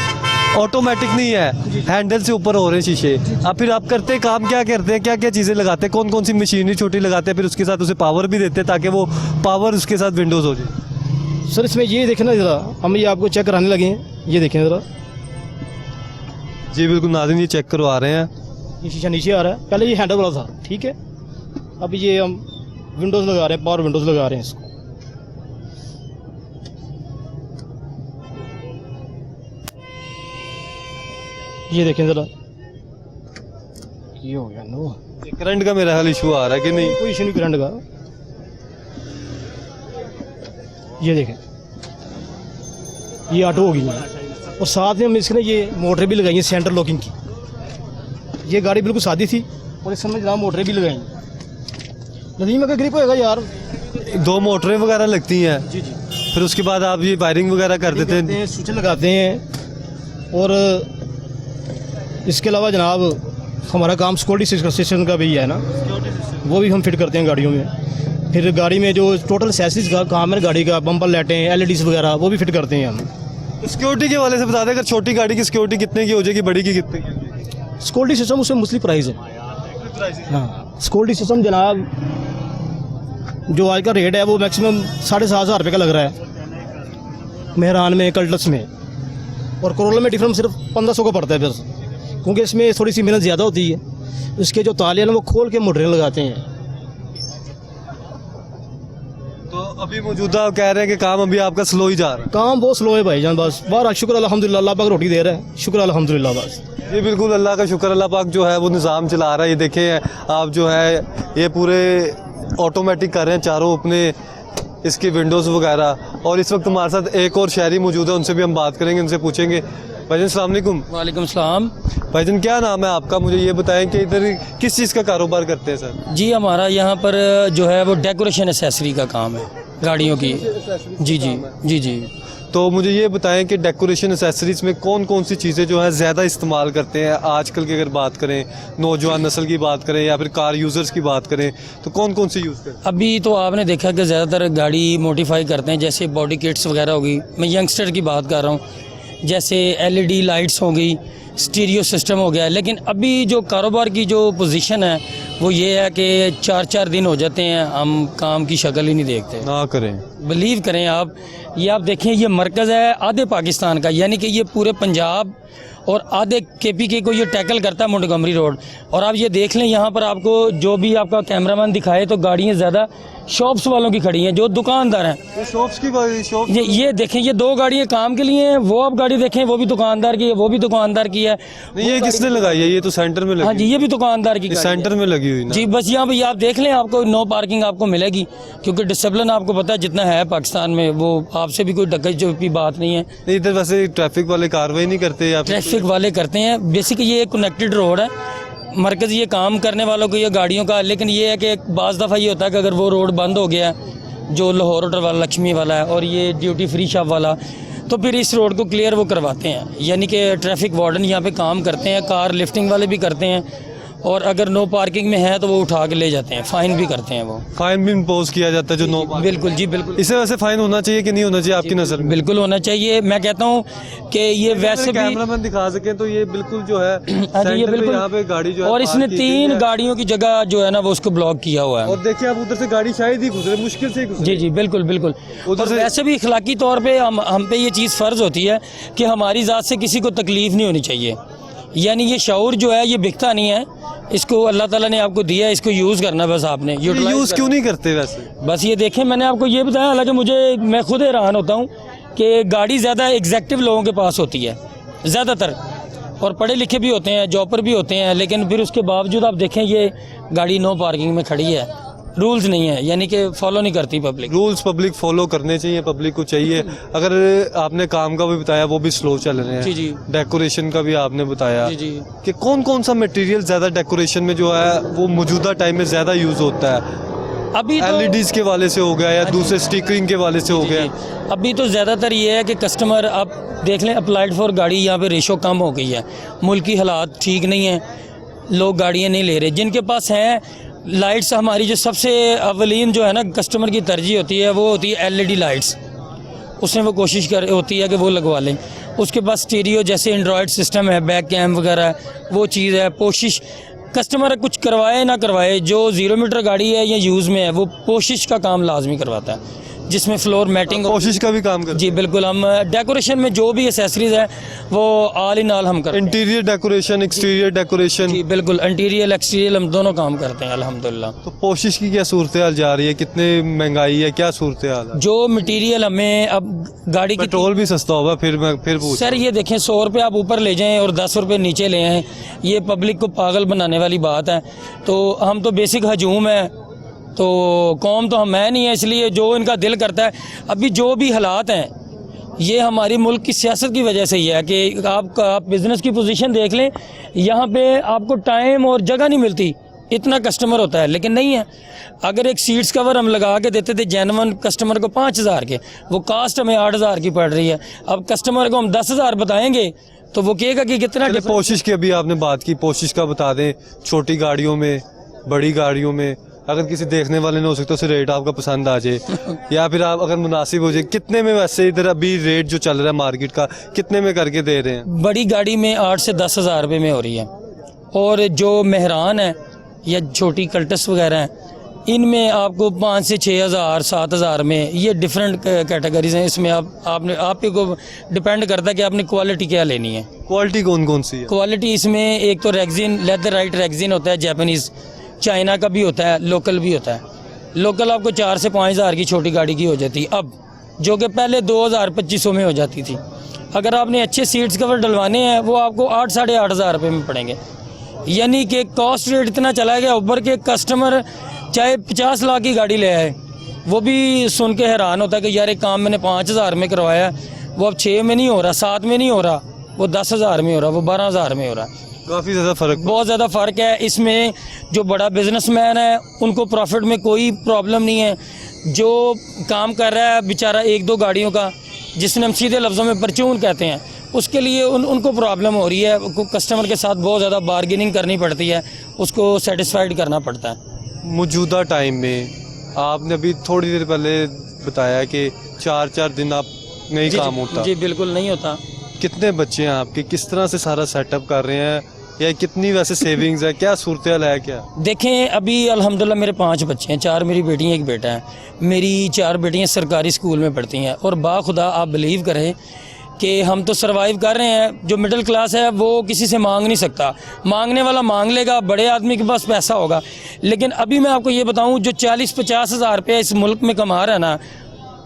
ऑटोमेटिक नहीं है, हैंडल से ऊपर हो रहे हैं शीशे। अब फिर आप करते काम क्या करते हैं, क्या क्या चीज़ें लगाते हैं, कौन कौन सी मशीनरी छोटी लगाते हैं, फिर उसके साथ उसे पावर भी देते हैं ताकि वो पावर उसके साथ विंडोज़ हो जाए? सर इसमें ये देखें ना ज़रा, हम ये आपको चेक कराने लगे हैं, ये देखें ज़रा, जी बिल्कुल नाज़रीन, ये चेक करवा रहे हैं। ये शीशा नीचे आ रहा है, पहले ये हैंडल वाला था, ठीक है। अब ये हम विंडोज़ लगा रहे हैं, पावर विंडोज़ लगा रहे हैं इसको। ये देखें ज़रा, ये हो गया नो, करंट का मेरा हाल इशू आ रहा है कि नहीं? कोई इशू नहीं करंट का। ये देखें, ये ऑटो होगी ये। और साथ में हम इसने ये मोटरें भी लगाई हैं सेंटर लॉकिंग की। ये गाड़ी बिल्कुल सादी थी और इस समय जनाब मोटरें भी लगाई हैं। नदीम का ग्रिप होएगा यार। 2 मोटरें वगैरह लगती हैं, जी जी, फिर उसके बाद आप ये वायरिंग वगैरह कर देते हैं। स्विच लगाते हैं। और इसके अलावा जनाब हमारा काम सिक्योरिटी सिस्टम का भी है ना, वो भी हम फिट करते हैं गाड़ियों में। फिर गाड़ी में जो टोटल एक्सेसरीज का काम है गाड़ी का, बम्पर लाइटें, LEDs वगैरह, वो भी फिट करते हैं हम। सिक्योरिटी के वाले से बता दें, अगर छोटी गाड़ी की सिक्योरिटी कितने की हो जाएगी, बड़ी की कितने की हो जाएगी? सिक्योरिटी सिस्टम उसमें मुस्लिम प्राइस है। हाँ, सिक्योरिटी सिस्टम जनाब जो आज का रेट है वो मैक्सिमम 7,500 रुपये का लग रहा है मेहरान में, कल्टस में। और करोला में डिफरेंस सिर्फ 1500 का पड़ता है बस, क्योंकि इसमें थोड़ी सी मेहनत ज़्यादा होती है। इसके जो ताले हैं ना वो खोल के मोटरें लगाते हैं। तो अभी मौजूदा आप कह रहे हैं कि काम अभी आपका स्लो ही जा रहा है? काम बहुत स्लो है भाईजान, बस बाहर शुक्र अल्हम्दुलिल्लाह, अल्लाह पाक रोटी दे रहा है, शुक्र अल्हम्दुलिल्लाह बस। जी बिल्कुल, अल्लाह का शुक्र, अल्लाह पाक जो है वो निज़ाम चला रहा है। ये देखें आप जो है ये पूरे ऑटोमेटिक कर रहे हैं चारों अपने इसकी विंडोज़ वगैरह। और इस वक्त हमारे साथ एक और शहरी मौजूद है, उनसे भी हम बात करेंगे, उनसे पूछेंगे। भाईजान अस्सलाम वालेकुम। वालेकुम सलाम। भाईजान क्या नाम है आपका, मुझे ये बताएं कि इधर किस चीज़ का कारोबार करते हैं सर? जी हमारा यहाँ पर जो है वो डेकोरेशन एसेसरी का काम है गाड़ियों की। जी जी जी जी। तो मुझे ये बताएं कि डेकोरेशन एसेसरीज़ में कौन कौन सी चीज़ें जो है ज़्यादा इस्तेमाल करते हैं आजकल की, अगर बात करें नौजवान नस्ल की बात करें या फिर कार यूज़र्स की बात करें, तो कौन कौन सी यूज़ करते हैं? अभी तो आपने देखा कि ज़्यादातर गाड़ी मॉडिफाई करते हैं, जैसे बॉडी किट्स वगैरह होगी। मैं यंगस्टर की बात कर रहा हूँ, जैसे LED लाइट्स हो गई, स्टीरियो सिस्टम हो गया। लेकिन अभी जो कारोबार की जो पोजीशन है वो ये है कि 4-4 दिन हो जाते हैं हम काम की शक्ल ही नहीं देखते। ना करें, बिलीव करें आप, ये आप देखें, ये मरकज़ है आधे पाकिस्तान का, यानी कि ये पूरे पंजाब और आधे KPK को ये टैकल करता है मोंटगोमरी रोड। और आप ये देख लें, यहाँ पर आपको जो भी आपका कैमरामैन दिखाए तो गाड़ियाँ ज़्यादा शॉप्स वालों की खड़ी हैं, जो दुकानदार हैं। शॉप्स की शॉप ये देखें, ये 2 गाड़ियाँ काम के लिए हैं, वो आप गाड़ी देखें वो भी दुकानदार की है, वो भी दुकानदार की है। ये किसने लगाई है? ये तो सेंटर में लगी। हाँ जी, ये भी दुकानदार की गाड़ी है। सेंटर में लगी हुई ना? जी, बस यहाँ पे आप देख लें, आपको नो पार्किंग आपको मिलेगी, क्योंकि डिसिप्लिन आपको पता है जितना है पाकिस्तान में, वो आपसे भी कोई डकैती की बात नहीं है। इधर वैसे ट्रैफिक वाले कार्रवाई नहीं करते या ट्रैफिक वाले करते हैं। बेसिक ये एक कनेक्टेड रोड है, मरकज़ ये काम करने वालों को ये गाड़ियों का, लेकिन ये है कि बाज़ दफ़ा ये होता है कि अगर वो रोड बंद हो गया जो लाहौर रोड वाला लक्ष्मी वाला है और ये ड्यूटी फ्री शॉप वाला, तो फिर इस रोड को क्लियर वो करवाते हैं, यानी कि ट्रैफिक वार्डन यहाँ पे काम करते हैं, कार लिफ्टिंग वाले भी करते हैं, और अगर नो पार्किंग में है तो वो उठा के ले जाते हैं, फ़ाइन भी करते हैं वो। फाइन भी इम्पोज किया जाता है जो नो बिल्कुल जी बिल्कुल। इसे वैसे फाइन होना चाहिए कि नहीं होना चाहिए आपकी नज़र में? बिल्कुल होना चाहिए। मैं कहता हूँ कि ये वैसे भी कैमरामैन दिखा सकें तो ये बिल्कुल जो है हाँ जी, ये सेंटर पे बिल्कुल। यहाँ पे गाड़ी जो है और इसने पार्क की गई 3 है। गाड़ियों की जगह जो है ना वो उसको ब्लॉक किया हुआ है। और देखिए आप उधर से गाड़ी शायद ही गुजरे, मुश्किल से ही गुजरे। जी जी बिल्कुल बिल्कुल। उधर और से- वैसे भी इखलाकी तौर पे हम पे ये चीज़ फ़र्ज़ होती है कि हमारी ज़ात से किसी को तकलीफ़ नहीं होनी चाहिए, यानी ये शऊर जो है ये बिकता नहीं है, इसको अल्लाह ताला ने आपको दिया है, इसको यूज़ करना है बस आपने। utilize यूज़ क्यों करना। नहीं करते वैसे? बस ये देखें, मैंने आपको ये बताया, हालांकि मैं खुद हैरान होता हूँ कि गाड़ी ज़्यादा एग्जैक्टिव लोगों के पास होती है ज़्यादातर, और पढ़े लिखे भी होते हैं, जॉबर भी होते हैं, लेकिन फिर उसके बावजूद आप देखें ये गाड़ी नो पार्किंग में खड़ी है, रूल्स नहीं है, यानी कि फॉलो नहीं करती पब्लिक। रूल्स पब्लिक फॉलो करने चाहिए, पब्लिक को चाहिए। अगर आपने काम का भी बताया वो भी स्लो चल रहे हैं, जी जी डेकोरेशन का भी आपने बताया जी जी। कि कौन कौन सा मटेरियल ज़्यादा डेकोरेशन में जो है वो मौजूदा टाइम में ज़्यादा यूज़ होता है? अभी तो LEDs के वाले से हो गया या दूसरे स्टिकरिंग के वाले से हो जी, गया? जी। अभी तो ज़्यादातर ये है कि कस्टमर, आप देख लें अप्लाइड फॉर गाड़ी यहाँ पे रेशो कम हो गई है, मुल्क की हालात ठीक नहीं है, लोग गाड़ियाँ नहीं ले रहे, जिनके पास हैं लाइट्स। हमारी जो सबसे अवलीन जो है ना कस्टमर की तरजीह होती है वो होती है LED लाइट्स, उसमें वो कोशिश होती है कि वो लगवा लें। उसके पास स्टीरियो जैसे एंड्रॉयड सिस्टम है, बैक कैम वगैरह, वो चीज़ है। कोशिश कस्टमर कुछ करवाए ना करवाए, जो 0 मीटर गाड़ी है या यूज़ में है वो कोशिश का काम लाजमी करवाता है, जिसमें फ्लोर मैटिंग कोशिश का भी काम करते जी बिल्कुल। हम डेकोरेशन में जो भी एसेसरीज है वो ऑल इन ऑल हम करते हैं। इंटीरियर डेकोरेशन, एक्सटीरियर डेकोरेशन, जी बिल्कुल, इंटीरियर एक्सटीरियर हम दोनों काम करते हैं अल्हम्दुलिल्लाह। तो कोशिश की क्या सूरत हाल जा रही है? कितने महंगाई है, क्या सूरत हाल है? जो मटेरियल हमें अब गाड़ी की पेट्रोल भी सस्ता होगा, फिर मैं फिर पूछ सर ये देखें, 100 रुपये आप ऊपर ले जाएं और 10 रुपये नीचे ले आएँ, ये पब्लिक को पागल बनाने वाली बात है। तो हम तो बेसिक हजूम है, तो कौम तो हम है नहीं है, इसलिए जो इनका दिल करता है। अभी जो भी हालात हैं ये हमारी मुल्क की सियासत की वजह से ही है कि आप बिज़नेस की पोजीशन देख लें, यहाँ पे आपको टाइम और जगह नहीं मिलती, इतना कस्टमर होता है, लेकिन नहीं है। अगर एक सीट्स कवर हम लगा के देते थे जेन्युइन कस्टमर को 5000 के, वो कास्ट हमें 8000 की पड़ रही है। अब कस्टमर को हम 10,000 बताएंगे तो वो कहेगा कि कितना चलिए, पोशिश की अभी आपने बात की, पोशिश का बता दें, छोटी गाड़ियों में, बड़ी गाड़ियों में, अगर किसी देखने वाले ने हो सकता है उसे रेट आपका पसंद आ जाए या फिर आप अगर मुनासिब हो जाए, कितने में वैसे इधर अभी रेट जो चल रहा है मार्केट का, कितने में करके दे रहे हैं? बड़ी गाड़ी में 8 से 10,000 रुपये में हो रही है, और जो मेहरान है या छोटी कल्टस वगैरह हैं इनमें आपको 5 से 6,000 7,000 में, ये डिफरेंट कैटेगरीज हैं। इसमें आप को डिपेंड करता है कि आपने क्वालिटी क्या लेनी है। क्वालिटी कौन कौन सी है? क्वालिटी इसमें एक तो रेक्सिन, लेदर राइट रेक्सिन होता है, जापानीज़, चाइना का भी होता है, लोकल भी होता है। लोकल आपको 4 से 5,000 की छोटी गाड़ी की हो जाती है अब, जो कि पहले 2,000-2,500 में हो जाती थी। अगर आपने अच्छे सीट्स कवर डलवाने हैं वो आपको 8 साढ़े 8,000 रुपये में पड़ेंगे, यानी कि कॉस्ट रेट इतना चला गया ऊपर के कस्टमर चाहे 50 लाख की गाड़ी ले आए वो भी सुन के हैरान होता है कि यार एक काम मैंने 5,000 में करवाया, वो अब 6 में नहीं हो रहा, 7 में नहीं हो रहा, वो 10,000 में हो रहा, वो 12,000 में हो रहा है। काफ़ी ज़्यादा फ़र्क, बहुत ज़्यादा फ़र्क है इसमें। जो बड़ा बिजनेसमैन है उनको प्रॉफिट में कोई प्रॉब्लम नहीं है, जो काम कर रहा है बेचारा 1-2 गाड़ियों का, जिसने हम सीधे लफ्ज़ों में परचून कहते हैं, उसके लिए उनको प्रॉब्लम हो रही है। कस्टमर के साथ बहुत ज़्यादा बार्गेनिंग करनी पड़ती है, उसको सेटिस्फाइड करना पड़ता है। मौजूदा टाइम में आपने अभी थोड़ी देर पहले बताया कि 4-4 दिन आप नहीं काम होता। जी बिल्कुल नहीं होता। कितने बच्चे हैं आपके, किस तरह से सारा सेटअप कर रहे हैं, या कितनी वैसे सेविंग्स है, क्या सूरत हाल है क्या? देखें अभी अल्हम्दुलिल्लाह मेरे 5 बच्चे हैं, 4 मेरी बेटियाँ 1 बेटा है। मेरी 4 बेटियाँ सरकारी स्कूल में पढ़ती हैं, और बाखुदा आप बिलीव करें कि हम तो सरवाइव कर रहे हैं। जो मिडिल क्लास है वो किसी से मांग नहीं सकता, मांगने वाला मांग लेगा, बड़े आदमी के पास पैसा होगा। लेकिन अभी मैं आपको ये बताऊं, जो 40-50 हज़ार रुपये इस मुल्क में कमा रहा है ना,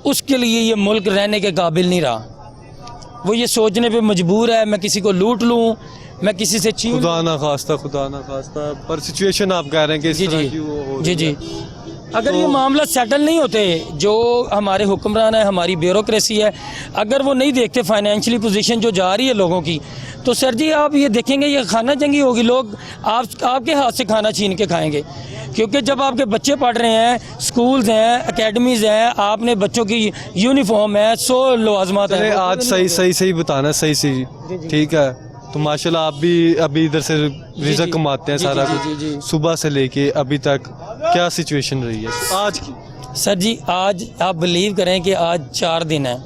उसके लिए ये मुल्क रहने के काबिल नहीं रहा। वो ये सोचने पे मजबूर है मैं किसी को लूट लूँ, मैं किसी से छीन। खुदा ना खास्ता, खुदा ना खास्ता, पर सिचुएशन आप कह रहे हैं कि इस जी तरह जी की वो हो जी रही जी। है। अगर ये मामला सेटल नहीं होते, जो हमारे हुक्मरान है, हमारी ब्यूरोक्रेसी है, अगर वो नहीं देखते फाइनेंशियली पोजीशन जो जा रही है लोगों की, तो सर जी आप ये देखेंगे ये खाना जंगी होगी, लोग आपके हाथ से खाना छीन के खाएंगे। क्योंकि जब आपके बच्चे पढ़ रहे हैं, स्कूल्स हैं, एकेडमीज़ हैं, आपने बच्चों की यूनिफॉर्म है, 100 लवाजमात चले हैं, आज सही बताना, सही ठीक है। तो माशाल्लाह आप भी अभी इधर से रिज़्क कमाते हैं, सारा कुछ सुबह से लेके अभी तक क्या सिचुएशन रही है आज की? सर जी आज आप बिलीव करें कि आज 4 दिन है,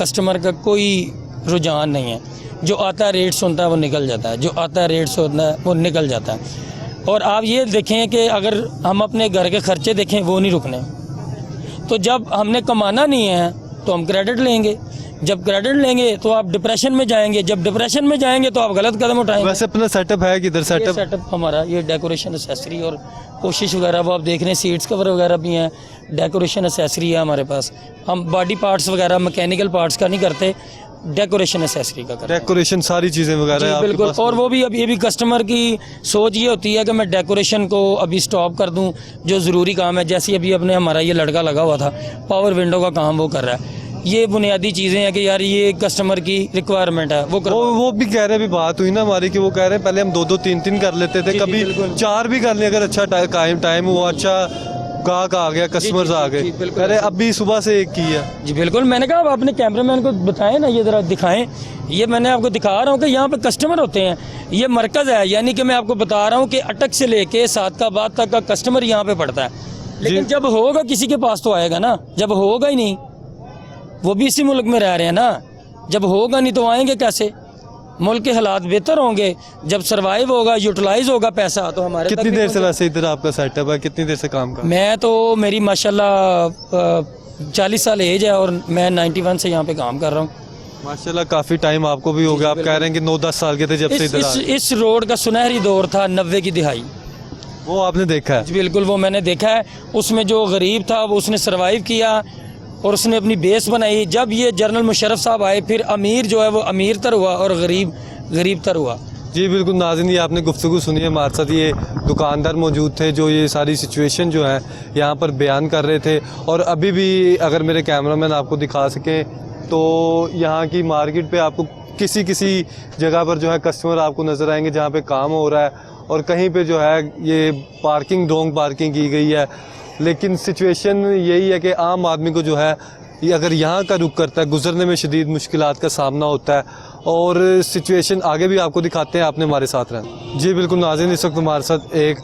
कस्टमर का कोई रुझान नहीं है। जो आता है रेट सुनता है वो निकल जाता है, जो आता है रेट सुनता है वो निकल जाता है। और आप ये देखें कि अगर हम अपने घर के खर्चे देखें वो नहीं रुकने। तो जब हमने कमाना नहीं है तो हम क्रेडिट लेंगे, जब क्रेडिट लेंगे तो आप डिप्रेशन में जाएंगे, जब डिप्रेशन में जाएंगे तो आप गलत कदम उठाएंगे। वैसे अपना सेटअप है किधर? सेटअप हमारा ये डेकोरेशन एसेसरी और कोशिश वगैरह वो आप देख रहे हैं, सीट्स कवर वगैरह भी हैं, डेकोरेशन एसेसरी है हमारे पास। हम बॉडी पार्ट्स वगैरह मैकेनिकल पार्ट्स का नहीं करते, डेकोरेशन एसेसरी का करते हैं। डेकोरेशन सारी चीज़ें वगैरह आपके बिल्कुल। पास? और वो भी अब ये भी कस्टमर की सोच ये होती है कि मैं डेकोरेशन को अभी स्टॉप कर दूं, जो ज़रूरी काम है। जैसे अभी अपने हमारा ये लड़का लगा हुआ था, पावर विंडो का काम वो कर रहा है। ये बुनियादी चीज़ें हैं कि यार ये कस्टमर की रिक्वायरमेंट है, वो भी कह रहे, अभी बात हुई ना हमारी कि वो कह रहे हैं पहले हम 2-2 3-3 कर लेते थे, कभी 4 भी कर लें अगर अच्छा टाइम हुआ, अच्छा गाहक आ गया, कस्टमर्स आ गए। अरे अभी सुबह से एक की है। जी बिल्कुल। मैंने कहा आप अपने कैमरामैन को बताएं ना, ये ज़रा दिखाएं। ये मैंने आपको दिखा रहा हूँ कि यहाँ पे कस्टमर होते हैं, ये मरकज़ है। यानी कि मैं आपको बता रहा हूँ कि अटक से लेके सादकाबाद तक का कस्टमर यहाँ पे पड़ता है। लेकिन जब होगा किसी के पास तो आएगा ना, जब होगा ही नहीं, वो भी इसी मुल्क में रह रहे हैं ना, जब होगा नहीं तो आएंगे कैसे? मुल्क के हालात बेहतर होंगे, जब सरवाइव होगा, यूटिलाइज होगा पैसा, तो हमारे कितनी देर से वैसे इधर आपका सेटअप है, कितनी देर से काम कर? मैं तो मेरी माशाल्लाह 40 साल एज है और मैं 91 से यहाँ पे काम कर रहा हूँ। माशाल्लाह काफ़ी टाइम आपको भी हो गया। आप कह रहे हैं कि 9-10 साल के थे जब से इधर इस रोड का सुनहरी दौर था 90 की दिहाई, वो आपने देखा है? बिल्कुल वो मैंने देखा है। उसमें जो गरीब था वो उसने सरवाइव किया और उसने अपनी बेस बनाई। जब ये जनरल मुशर्रफ साहब आए, फिर अमीर जो है वो अमीर तर हुआ और गरीब तर हुआ। जी बिल्कुल नाज़रीन, ये आपने गुफ्तगू सुनी है। हमारे साथ ये दुकानदार मौजूद थे जो ये सारी सिचुएशन जो है यहाँ पर बयान कर रहे थे। और अभी भी अगर मेरे कैमरामैन आपको दिखा सकें तो यहाँ की मार्केट पे आपको किसी जगह पर जो है कस्टमर आपको नज़र आएंगे जहाँ पे काम हो रहा है, और कहीं पे जो है ये रॉन्ग पार्किंग की गई है। लेकिन सिचुएशन यही है कि आम आदमी को जो है ये अगर यहाँ का रुख करता है, गुजरने में शदीद मुश्किलात का सामना होता है। और सिचुएशन आगे भी आपको दिखाते हैं, आपने हमारे साथ रहना। जी बिल्कुल नाज़रीन, इस वक्त हमारे साथ एक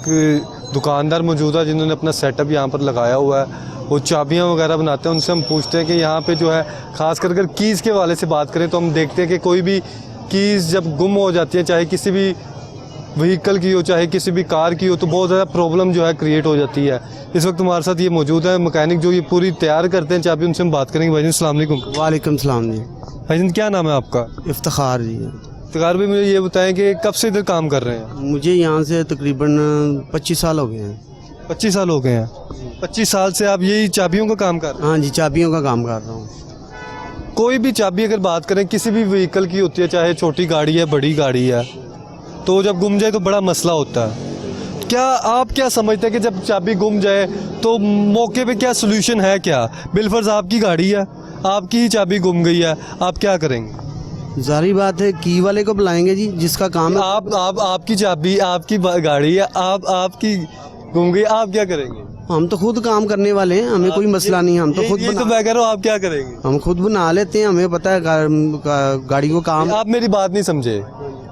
दुकानदार मौजूद है जिन्होंने अपना सेटअप यहाँ पर लगाया हुआ है। वो चाबियाँ वगैरह बनाते हैं। उनसे हम पूछते हैं कि यहाँ पे जो है ख़ास कर अगर कीज़ के वाले से बात करें तो हम देखते हैं कि कोई भी कीज़ जब गुम हो जाती है, चाहे किसी भी व्हीकल की हो, चाहे किसी भी कार की हो, तो बहुत ज़्यादा प्रॉब्लम जो है क्रिएट हो जाती है। इस वक्त हमारे साथ ये मौजूद है मैकेनिक जो ये पूरी तैयार करते हैं चाबी। उनसे हम बात करेंगे। भाईजान अस्सलाम वालेकुम। वालेकुम सलाम जी। भाईजान क्या नाम है आपका? इफ्तिखार जी। इफ्तिखार भाई, मुझे ये बताएं कि कब से इधर काम कर रहे हैं? मुझे यहाँ से तकरीबन 25 साल हो गए हैं। 25 साल हो गए हैं। 25 साल से आप यही चाबियों का काम कर रहे हैं? हाँ जी, चाबियों का काम कर रहा हूँ। कोई भी चाबी अगर बात करें किसी भी व्हीकल की होती है, चाहे छोटी गाड़ी है बड़ी गाड़ी है, तो जब गुम जाए तो बड़ा मसला होता है। क्या आप क्या समझते हैं कि जब चाबी गुम जाए तो मौके पे क्या सोल्यूशन है? क्या बिलफर्ज आपकी गाड़ी है, आपकी ही चाबी गुम गई है, आप क्या करेंगे? जारी बात है, की वाले को बुलाएंगे जी, जिसका काम है। आपकी चाबी, आपकी गाड़ी है, आपकी गुम गई, आप क्या करेंगे? हम तो खुद काम करने वाले हैं, हमें कोई मसला नहीं। हम तो खुद तो मैं कह रहा हूँ आप क्या करेंगे? हम खुद बना लेते हैं, हमें पता है गाड़ी को काम। आप मेरी बात नहीं समझे।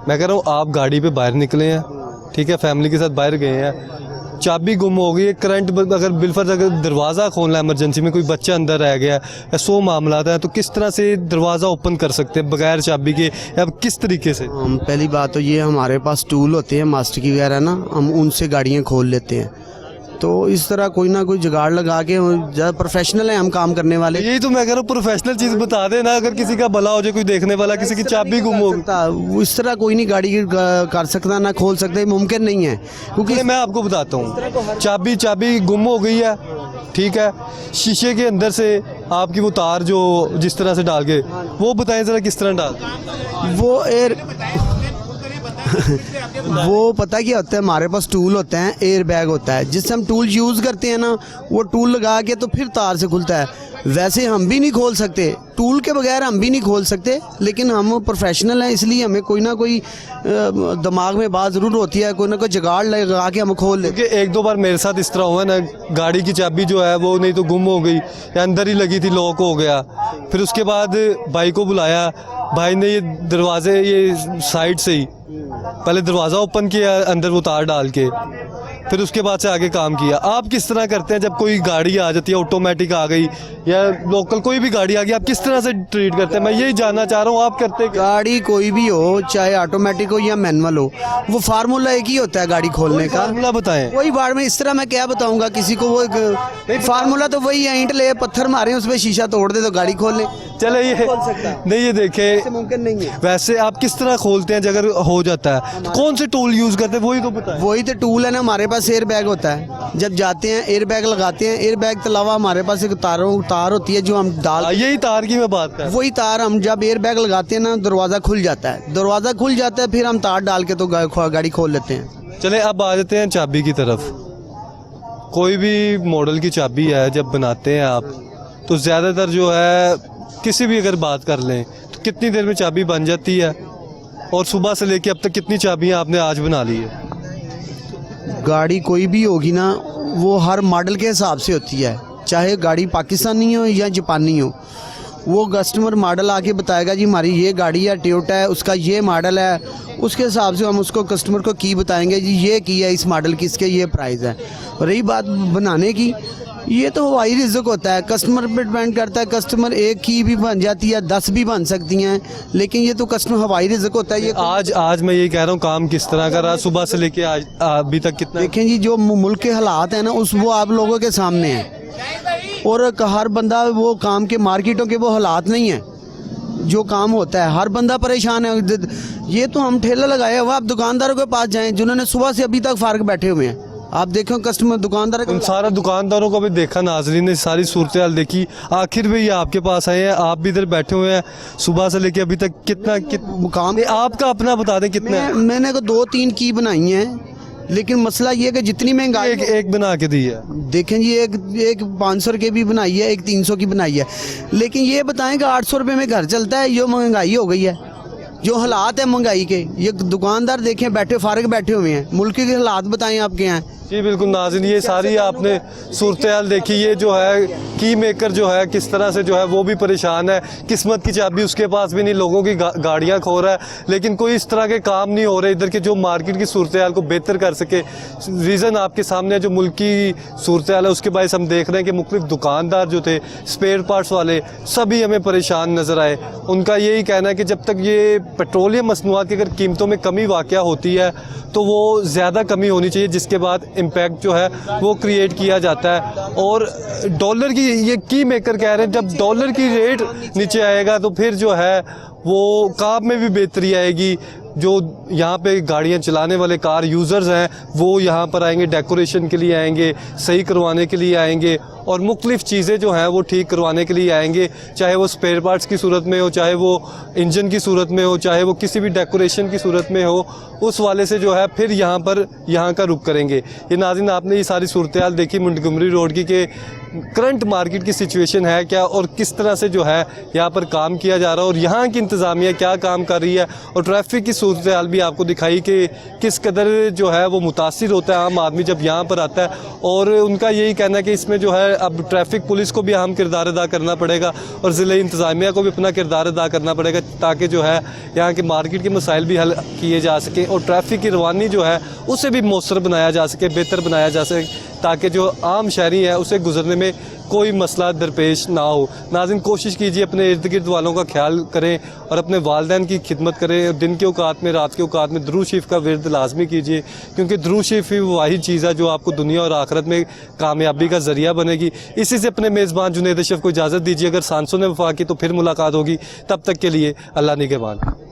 मैं कह रहा हूँ आप गाड़ी पे बाहर निकले हैं, ठीक है, फैमिली के साथ बाहर गए हैं, चाबी गुम हो गई है, करंट अगर बिलफर्ज अगर दरवाज़ा खोलना है इमरजेंसी में, कोई बच्चा अंदर रह गया या 100 मामला है, तो किस तरह से दरवाज़ा ओपन कर सकते हैं बगैर चाबी के, या किस तरीके से? हम पहली बात तो ये, हमारे पास टूल होते हैं मास्टर की वगैरह ना, हम उनसे गाड़ियाँ खोल लेते हैं। तो इस तरह कोई ना कोई जुगाड़ लगा के, ज़्यादा प्रोफेशनल है हम काम करने वाले। यही तो मैं कह रहा हूँ, प्रोफेशनल चीज़ बता देना। अगर किसी का भला हो जाए, कोई देखने वाला, किसी की चाबी गुम हो गई, इस तरह कोई नहीं गाड़ी कर सकता, ना खोल सकते, मुमकिन नहीं है। क्योंकि मैं आपको बताता हूँ, चाबी गुम हो गई है, ठीक है, शीशे के अंदर से आपकी वो तार जो जिस तरह से डाल के, वो बताएं ज़रा किस तरह डाल? वो एयर वो पता क्या होता है, हमारे पास टूल होते हैं, एयर बैग होता है, जिससे हम टूल यूज़ करते हैं ना, वो टूल लगा के तो फिर तार से खुलता है। वैसे हम भी नहीं खोल सकते, टूल के बगैर हम भी नहीं खोल सकते, लेकिन हम प्रोफेशनल हैं, इसलिए हमें कोई ना कोई दिमाग में बात ज़रूर होती है, कोई ना कोई जुगाड़ लगा के हम खोल लेते। क्योंकि एक दो बार मेरे साथ इस तरह हुआ ना, गाड़ी की चाबी जो है वो नहीं तो गुम हो गई या अंदर ही लगी थी, लॉक हो गया। फिर उसके बाद भाई को बुलाया, भाई ने ये दरवाजे ये साइड से ही पहले दरवाज़ा ओपन किया अंदर वो तार डाल के, फिर उसके बाद से आगे काम किया। आप किस तरह करते हैं जब कोई गाड़ी आ जाती है, ऑटोमेटिक आ गई या लोकल कोई भी गाड़ी आ गई, आप किस तरह से ट्रीट करते हैं? मैं यही जानना चाह रहा हूँ, आप करते क्या? गाड़ी कोई भी हो, चाहे ऑटोमेटिक हो या मैनुअल हो, वो फार्मूला एक ही होता है गाड़ी खोलने का। फार्मूला बताएं। वही बार में इस तरह मैं क्या बताऊंगा किसी को, वो फार्मूला तो वही है, ईंट ले पत्थर मारे उसमें शीशा तोड़ दे तो गाड़ी खोल ले। चले ये नहीं, ये देखे मुमकिन नहीं है। वैसे आप किस तरह खोलते हैं अगर हो जाता है तो कौन से टूल यूज़ करते हैं, वही तो बताएं। वही तो टूल है ना, हमारे पास एयर बैग होता है, जब जाते हैं एयर बैग लगाते हैं। एयर बैग के अलावा हमारे पास एक तार होती है जो हम डाल, यही तार की मैं बात कर रहा हूं। वही तार हम जब एयर बैग लगाते हैं ना, दरवाज़ा खुल जाता है, दरवाज़ा खुल जाता है, फिर हम तार डाल के तो गाड़ी खोल लेते हैं। चले अब आ जाते हैं चाबी की तरफ। कोई भी मॉडल की चाबी है जब बनाते हैं आप, तो ज़्यादातर जो है किसी भी अगर बात कर लें तो कितनी देर में चाबी बन जाती है, और सुबह से लेके अब तक कितनी चाबियां आपने आज बना ली है? गाड़ी कोई भी होगी ना, वो हर मॉडल के हिसाब से होती है, चाहे गाड़ी पाकिस्तानी हो या जापानी हो। वो कस्टमर मॉडल आके बताएगा जी हमारी ये गाड़ी है, टोयोटा है, उसका ये मॉडल है, उसके हिसाब से हम उसको कस्टमर को की बताएंगे जी ये की है इस मॉडल की, इसके ये प्राइस है। और रही बात बनाने की, ये तो हवाई रिज़्क होता है, कस्टमर पे डिपेंड करता है। कस्टमर एक की भी बन जाती है, 10 भी बन सकती हैं, लेकिन ये तो कस्टमर हवाई रिज़्क होता है। ये आज मैं ये कह रहा हूँ काम किस तरह का रहा सुबह से लेके आज अभी तक कितना? देखें जी, जो मुल्क के हालात हैं ना, वो आप लोगों के सामने हैं, और हर बंदा वो काम के मार्केटों के वो हालात नहीं है जो काम होता है, हर बंदा परेशान है। ये तो हम ठेला लगाए हुआ, आप दुकानदारों के पास जाएं जिन्होंने सुबह से अभी तक फारग बैठे हुए हैं, आप देखो कस्टमर दुकानदार उन सारा दुकानदारों को भी देखा, नाजरीन ने सारी सूरत हाल देखी, आखिर में ये आपके पास आए हैं, आप भी इधर बैठे हुए हैं सुबह से लेके अभी तक। कितना काम आपका अपना बता दें कितना है? मैंने को 2-3 की बनाई हैं, लेकिन मसला ये है कि जितनी महंगाई एक बना के दी है। देखें जी, एक 500 की भी बनाई है, एक 300 की बनाई है, लेकिन ये बताएं कि 800 रुपये में घर चलता है? ये महंगाई हो गई है, जो हालात है महंगाई के, ये दुकानदार देखें बैठे फारग बैठे हुए हैं। मुल्क के हालात बताएं आपके यहाँ। जी बिल्कुल नाज़रीन, ये सारी आपने सूरत हाल देखी। ये जो है की मेकर जो है किस तरह से जो है वो भी परेशान है, किस्मत की चाबी उसके पास भी नहीं, लोगों की गाड़ियाँ खो रहा है, लेकिन कोई इस तरह के काम नहीं हो रहे इधर के जो मार्केट की सूरत हाल को बेहतर कर सके। रीज़न आपके सामने है, जो मुल्क की सूरत हाल है उसके बायस हम देख रहे हैं कि मुख्तलिफ दुकानदार जो थे, स्पेयर पार्ट्स वाले, सभी हमें परेशान नज़र आए। उनका यही कहना है कि जब तक ये पेट्रोलियम मसनूआत की अगर कीमतों में कमी वाक़या होती है तो वो ज़्यादा कमी होनी चाहिए, जिसके बाद इम्पैक्ट जो है वो क्रिएट किया जाता है। और डॉलर की ये की मेकर कह रहे हैं जब डॉलर की रेट नीचे आएगा तो फिर जो है वो काम में भी बेहतरी आएगी। जो यहाँ पे गाड़ियाँ चलाने वाले कार यूज़र्स हैं वो यहाँ पर आएंगे, डेकोरेशन के लिए आएंगे, सही करवाने के लिए आएंगे, और मुख्तलिफ़ चीज़ें जो हैं वो ठीक करवाने के लिए आएंगे, चाहे वो स्पेयर पार्ट्स की सूरत में हो, चाहे वो इंजन की सूरत में हो, चाहे वो किसी भी डेकोरेशन की सूरत में हो। उस वाले से जो है फिर यहाँ का रुख करेंगे। ये नाज़रीन आपने ये सारी सूरत हाल देखी मंटगोमरी रोड की कि करंट मार्केट की सिचुएशन है क्या और किस तरह से जो है यहाँ पर काम किया जा रहा है और यहाँ की इंतज़ामिया क्या काम कर रही है, और ट्रैफिक की सूरत हाल भी आपको दिखाई कि किस कदर जो है वो मुतासिर होता है आम आदमी जब यहाँ पर आता है। और उनका यही कहना है कि इसमें जो है अब ट्रैफिक पुलिस को भी अहम किरदार अदा करना पड़ेगा और ज़िले इंतज़ामिया को भी अपना किरदार अदा करना पड़ेगा, ताकि जो है यहाँ के मार्केट के मसाइल भी हल किए जा सकें और ट्रैफिक की रवानी जो है उसे भी मौसर बनाया जा सके, बेहतर बनाया जा सके, ताकि जो आम शहरी है उसे गुजरने में कोई मसला दरपेश ना हो। नाज़रीन कोशिश कीजिए अपने इर्द गिर्द वालों का ख्याल करें और अपने वालिदैन की खिदमत करें। दिन के औकात में, रात के औकात में दुरूद शरीफ का विर्द लाजमी कीजिए, क्योंकि दुरूद शरीफ ही वही चीज़ है जो आपको दुनिया और आखिरत में कामयाबी का ज़रिया बनेगी। इसी से अपने मेज़बान जुनैद अशरफ को इजाज़त दीजिए। अगर सांसों ने वफा की तो फिर मुलाकात होगी, तब तक के लिए अल्लाह निगहबान।